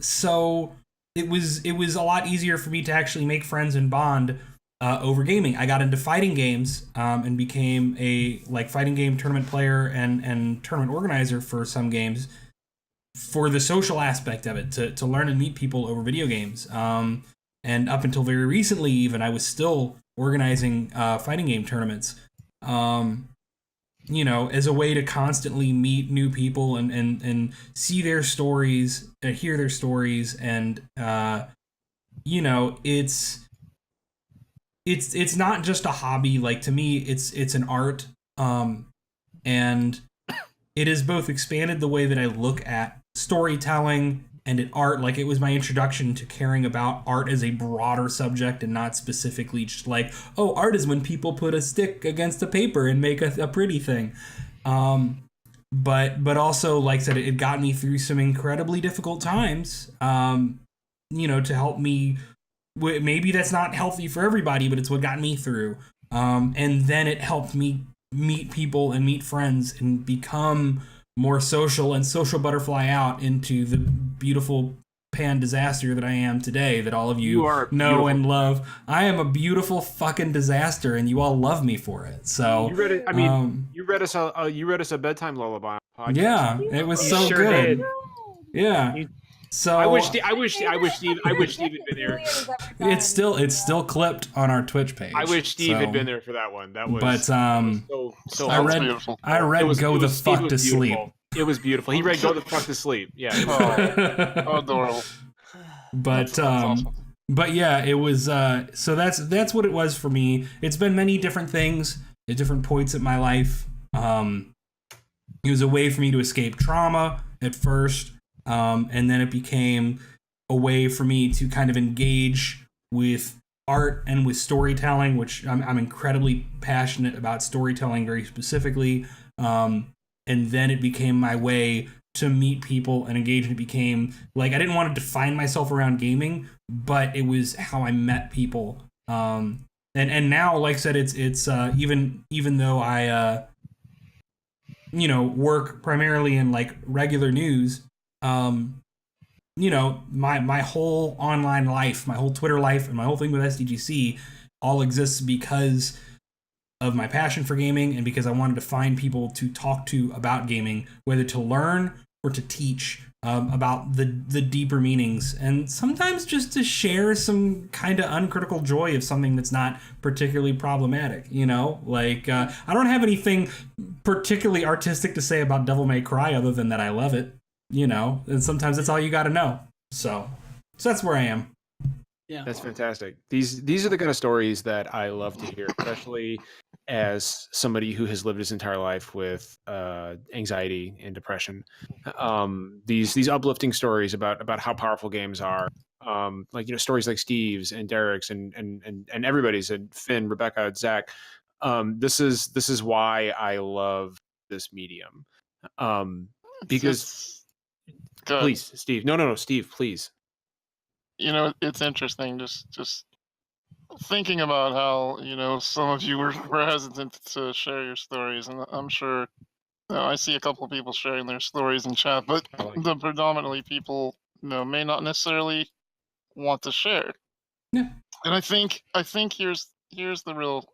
So it was a lot easier for me to actually make friends and bond over gaming. I got into fighting games and became a fighting game tournament player and tournament organizer for some games for the social aspect of it, to learn and meet people over video games. And up until very recently, even, I was still organizing fighting game tournaments, as a way to constantly meet new people and see their stories, hear their stories, and it's not just a hobby. Like, to me, it's an art, and it has both expanded the way that I look at storytelling and at art. Like, it was my introduction to caring about art as a broader subject and not specifically just like, oh, art is when people put a stick against a paper and make a pretty thing. But also, like I said, it got me through some incredibly difficult times, to help me. Maybe that's not healthy for everybody, but it's what got me through. And then it helped me meet people and meet friends and become more social and social butterfly out into the beautiful pan disaster that I am today, that all of you know and love. I am a beautiful fucking disaster, and you all love me for it. So you read it. I mean, you read us a bedtime lullaby podcast. Yeah, it was You so sure good. did. Yeah. So I wish Steve had been there. It's still clipped on our Twitch page. I wish Steve had so- been there for that one. That was, But that was so I That's read beautiful. I read Go the Steve Fuck was to Sleep. beautiful. It was beautiful. He read Go the Fuck to Sleep. Yeah. It was Oh, adorable. But That's awesome. but yeah, it was so that's what it was for me. It's been many different things at different points in my life. It was a way for me to escape trauma at first, and then it became a way for me to kind of engage with art and with storytelling, which I'm incredibly passionate about storytelling very specifically. And then it became my way to meet people and engage, and it became like I didn't want to define myself around gaming, but it was how I met people. And now, like I said, it's even though I work primarily in like regular news, my whole online life, my whole Twitter life, and my whole thing with SDGC all exists because of my passion for gaming and because I wanted to find people to talk to about gaming, whether to learn or to teach about the deeper meanings, and sometimes just to share some kind of uncritical joy of something that's not particularly problematic. Like I don't have anything particularly artistic to say about Devil May Cry other than that I love it. And sometimes that's all you got to know. So that's where I am. Yeah, That's fantastic. These are the kind of stories that I love to hear, especially as somebody who has lived his entire life with anxiety and depression. These uplifting stories about how powerful games are, stories like Steve's and Derek's and everybody's, and Finn, Rebecca, Zach. This is why I love this medium. Because Good. please, Steve. No, Steve, please. It's interesting just thinking about how, some of you were hesitant to share your stories, and I'm sure I see a couple of people sharing their stories in chat, but the predominantly people, may not necessarily want to share. Yeah. And I think here's the real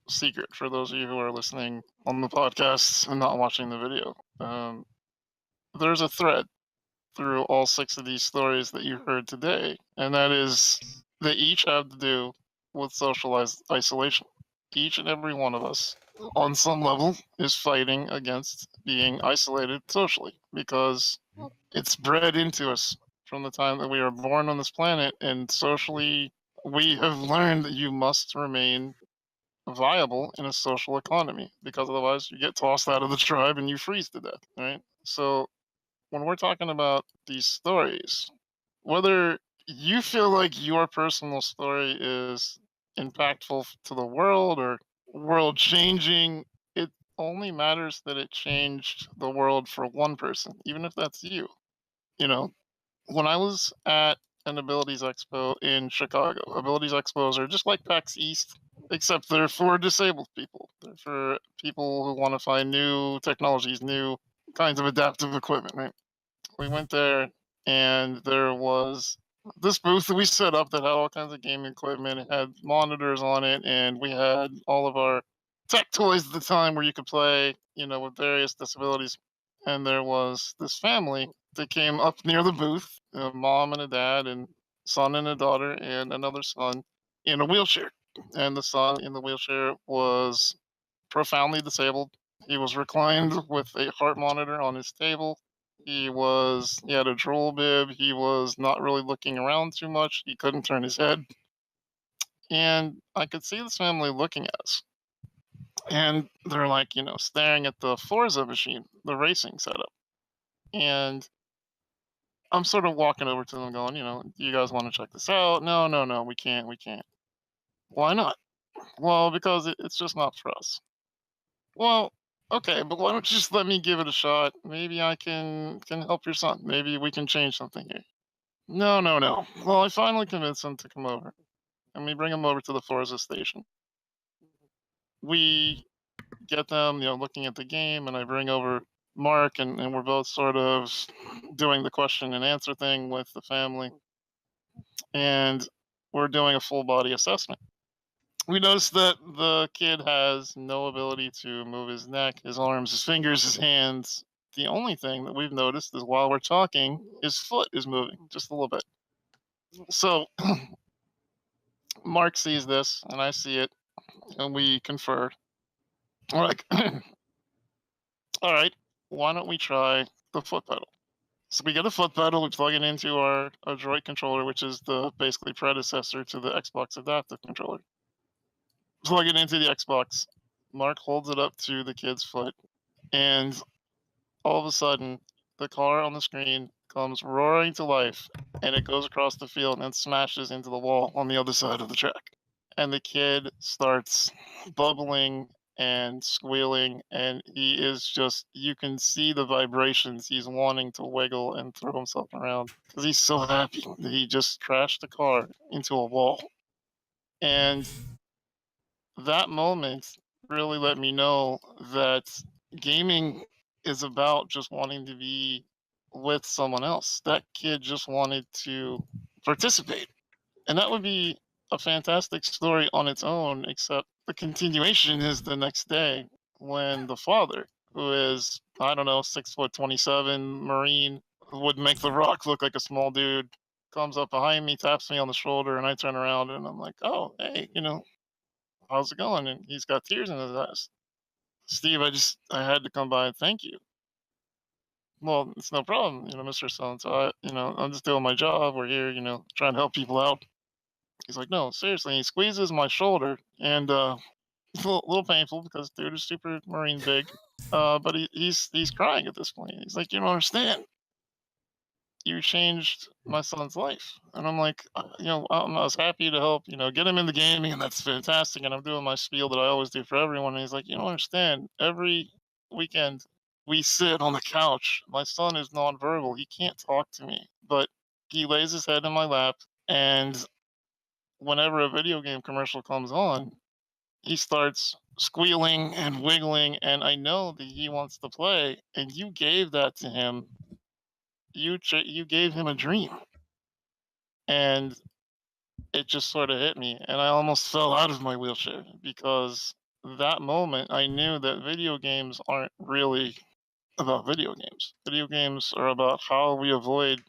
secret for those of you who are listening on the podcast and not watching the video. There's a thread through all 6 of these stories that you heard today, and that is they each have to do with socialized isolation. Each and every one of us, on some level, is fighting against being isolated socially, because it's bred into us from the time that we are born on this planet, and socially we have learned that you must remain viable in a social economy, because otherwise you get tossed out of the tribe and you freeze to death, right? So when we're talking about these stories, whether you feel like your personal story is impactful to the world or world changing, it only matters that it changed the world for one person, even if that's you. When I was at an Abilities Expo in Chicago, Abilities Expos are just like PAX East, except they're for disabled people. They're for people who want to find new technologies, new kinds of adaptive equipment, right? We went there, and there was this booth that we set up that had all kinds of gaming equipment. It had monitors on it, and we had all of our tech toys at the time where you could play, with various disabilities. And there was this family that came up near the booth, a mom and a dad, and son and a daughter, and another son in a wheelchair. And the son in the wheelchair was profoundly disabled. He was reclined with a heart monitor on his table. He had a drool bib. He was not really looking around too much. He couldn't turn his head. And I could see this family looking at us. And they're like, staring at the Forza machine, the racing setup. And I'm sort of walking over to them going, do you guys want to check this out? No, we can't. Why not? Well, because it's just not for us. Well, okay, but why don't you just let me give it a shot? Maybe I can help your son. Maybe we can change something here. No. Well, I finally convinced him to come over, and we bring him over to the Forza station. We get them, looking at the game, and I bring over Mark, and we're both sort of doing the question and answer thing with the family, and we're doing a full body assessment. We notice that the kid has no ability to move his neck, his arms, his fingers, his hands, the only thing that we've noticed is while we're talking, his foot is moving just a little bit. So Mark sees this, and I see it, and we confer. We're like, all right, why don't we try the foot pedal? So we get a foot pedal, we plug it into our Droid controller, which is the basically predecessor to the Xbox adaptive controller. Plug it into the Xbox. Mark holds it up to the kid's foot, and all of a sudden, the car on the screen comes roaring to life, and it goes across the field and smashes into the wall on the other side of the track. And the kid starts bubbling and squealing, and he is just, you can see the vibrations. He's wanting to wiggle and throw himself around because he's so happy that he just crashed the car into a wall. And that moment really let me know that gaming is about just wanting to be with someone else. That kid just wanted to participate. And that would be a fantastic story on its own, except the continuation is the next day when the father, who is, I don't know, 6'27" Marine, who would make The Rock look like a small dude, comes up behind me, taps me on the shoulder, and I turn around and I'm like, oh, hey, how's it going? And he's got tears in his eyes. Steve, I had to come by and thank you. Well, it's no problem, Mr. So-and-so. I'm just doing my job. We're here, trying to help people out. He's like, no, seriously. And he squeezes my shoulder, and it's a little painful because dude is super Marine big. But he's crying at this point. He's like, you don't understand. You changed my son's life. And I'm like, I was happy to help, get him into gaming, and that's fantastic. And I'm doing my spiel that I always do for everyone. And he's like, you don't understand. Every weekend we sit on the couch. My son is nonverbal. He can't talk to me, but he lays his head in my lap. And whenever a video game commercial comes on, he starts squealing and wiggling. And I know that he wants to play. And you gave that to him. You gave him a dream, and it just sort of hit me, and I almost fell out of my wheelchair because that moment I knew that video games aren't really about video games. Video games are about how we avoid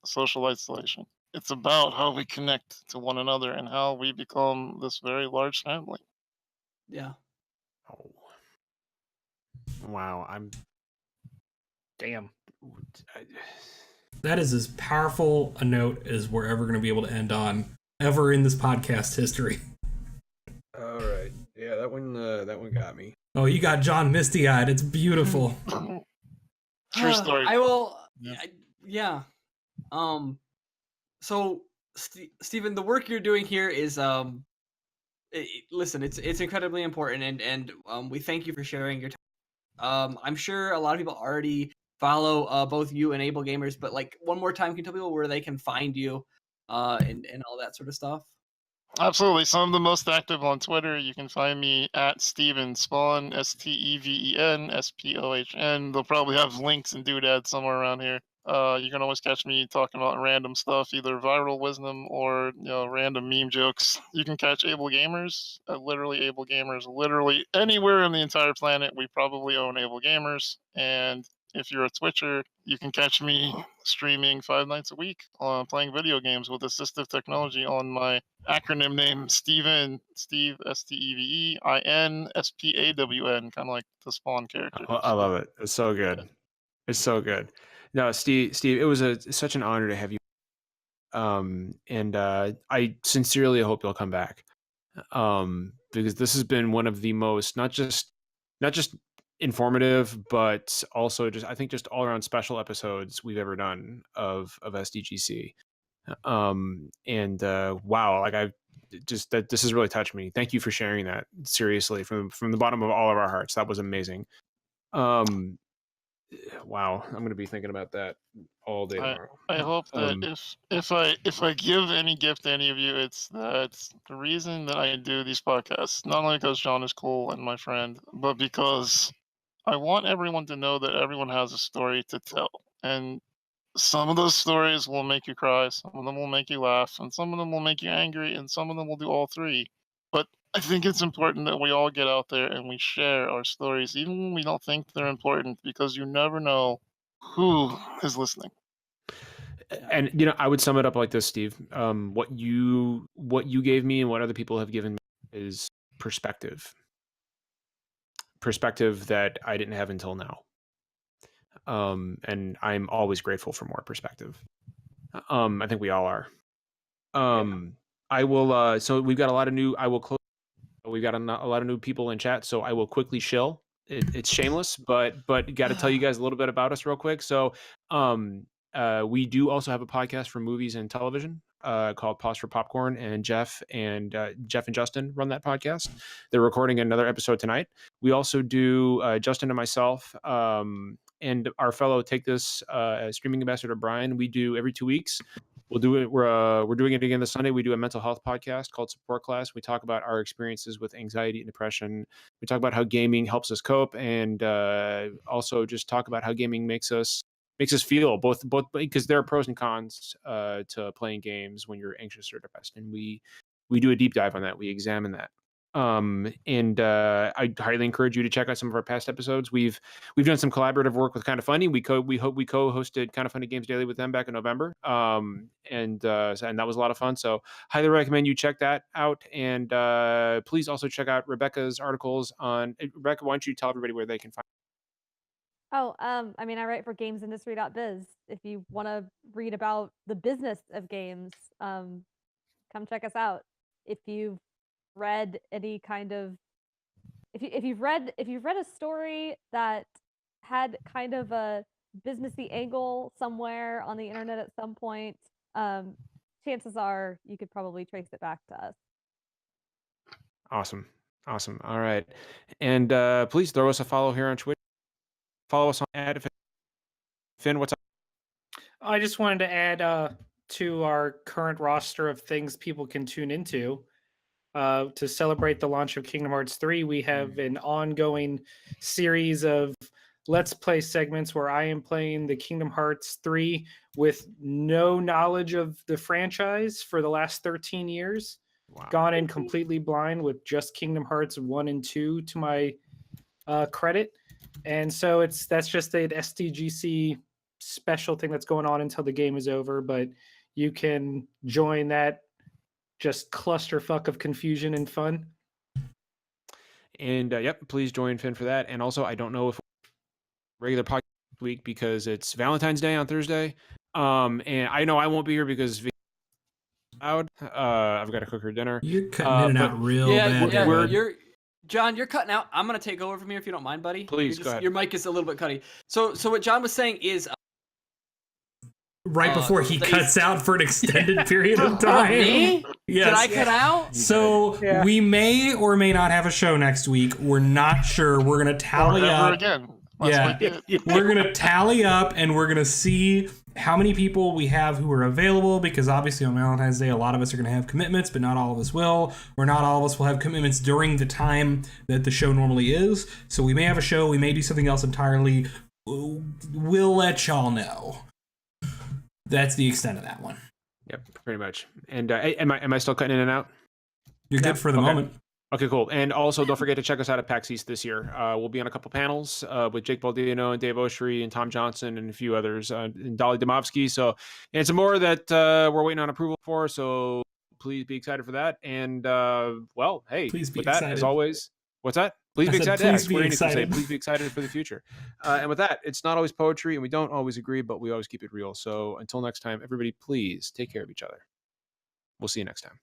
social isolation. It's about how we connect to one another and how we become this very large family. Yeah. Oh. Wow, Damn. That is as powerful a note as we're ever going to be able to end on ever in this podcast history. All right. Yeah, that one got me. Oh, you got John misty-eyed. It's beautiful. True story. I will. Yeah. Yeah. So, Steven, the work you're doing here is listen, it's incredibly important, and we thank you for sharing your time. I'm sure a lot of people already follow both you and AbleGamers, but like one more time, can you tell people where they can find you and all that sort of stuff? Absolutely. Some of the most active on Twitter. You can find me at Steven Spohn, Steven Spohn. They'll probably have links and doodads somewhere around here. You can always catch me talking about random stuff, either viral wisdom or random meme jokes. You can catch AbleGamers at literally AbleGamers. Literally anywhere on the entire planet, we probably own AbleGamers. And if you're a Twitcher, you can catch me streaming 5 nights a week playing video games with assistive technology on my acronym name, Steve, Stevein, Spawn, kind of like the Spawn character. I love it. It's so good. It's so good. No, Steve, it was such an honor to have you. And I sincerely hope you'll come back. Because this has been one of the most not just informative, but also just all around special episodes we've ever done of SDGC. Wow, like this has really touched me. Thank you for sharing that. Seriously, from the bottom of all of our hearts, that was amazing. Wow, I'm gonna be thinking about that all day tomorrow. I hope that if I give any gift to any of you, it's that the reason that I do these podcasts, not only because John is cool and my friend, but because I want everyone to know that everyone has a story to tell. And some of those stories will make you cry, some of them will make you laugh, and some of them will make you angry, and some of them will do all three. But I think it's important that we all get out there and we share our stories, even when we don't think they're important, because you never know who is listening. And I would sum it up like this, Steve. What you gave me and what other people have given me is perspective that I didn't have until now. And I'm always grateful for more perspective. I think we all are. I will so we've got a lot of new we've got a lot of new people in chat, so I will quickly shill. It's shameless, but got to tell you guys a little bit about us real quick. So we do also have a podcast for movies and television called Pause for Popcorn, and Jeff and Justin run that podcast. They're recording another episode tonight. We also do Justin and myself and our fellow Take This streaming ambassador Brian. We do every 2 weeks. We'll do it. We're doing it again this Sunday. We do a mental health podcast called Support Class. We talk about our experiences with anxiety and depression. We talk about how gaming helps us cope, and also just talk about how gaming makes us feel both because there are pros and cons to playing games when you're anxious or depressed, and we do a deep dive on that. We examine that. And I highly encourage you to check out some of our past episodes. We've done some collaborative work with Kind of Funny. We co-hosted Kind of Funny Games Daily with them back in November. And that was a lot of fun. So highly recommend you check that out. And please also check out Rebecca's articles on Rebecca. Why don't you tell everybody where they can find? Oh, I mean, I write for gamesindustry.biz. If you want to read about the business of games, come check us out. If you've read any kind of if you've read a story that had kind of a businessy angle somewhere on the internet at some point, chances are you could probably trace it back to us. Awesome. All right, and please throw us a follow here on Twitter. Follow us on Finn. What's up? I just wanted to add to our current roster of things people can tune into. To celebrate the launch of Kingdom Hearts 3, we have an ongoing series of Let's Play segments where I am playing the Kingdom Hearts 3 with no knowledge of the franchise for the last 13 years. Wow. Gone in completely blind with just Kingdom Hearts 1 and 2 to my credit. And so that's just an SDGC special thing that's going on until the game is over, but you can join that just clusterfuck of confusion and fun. And yep, please join Finn for that. And also, I don't know if regular podcast week because it's Valentine's Day on Thursday. And I know I won't be here because out. I've got to cook her dinner. You're cutting in and out real bad. Yeah, John, you're cutting out. I'm gonna take over from here if you don't mind, buddy. Please, go ahead. Your mic is a little bit cutty. So what John was saying is right before he cuts out for an extended period of time. Me? Yes. Did I cut out? So we may or may not have a show next week. We're not sure. We're gonna tally up. Again. We're gonna tally up and we're gonna see how many people we have who are available, because obviously on Valentine's Day a lot of us are gonna have commitments, but not all of us will, or not all of us will have commitments during the time that the show normally is. So we may have a show, we may do something else entirely. We'll let y'all know. That's the extent of that one. Yep, pretty much. And am I still cutting in and out? You're good for the moment. Okay, cool. And also, don't forget to check us out at PAX East this year. We'll be on a couple panels with Jake Baldino and Dave Oshry and Tom Johnson and a few others, and Dolly Domovsky. So, and some more that we're waiting on approval for. So please be excited for that. And well, hey, please be with that, excited. as always, what's that? Please be excited. Please be excited. Please be excited for the future. And with that, it's not always poetry, and we don't always agree, but we always keep it real. So until next time, everybody, please take care of each other. We'll see you next time.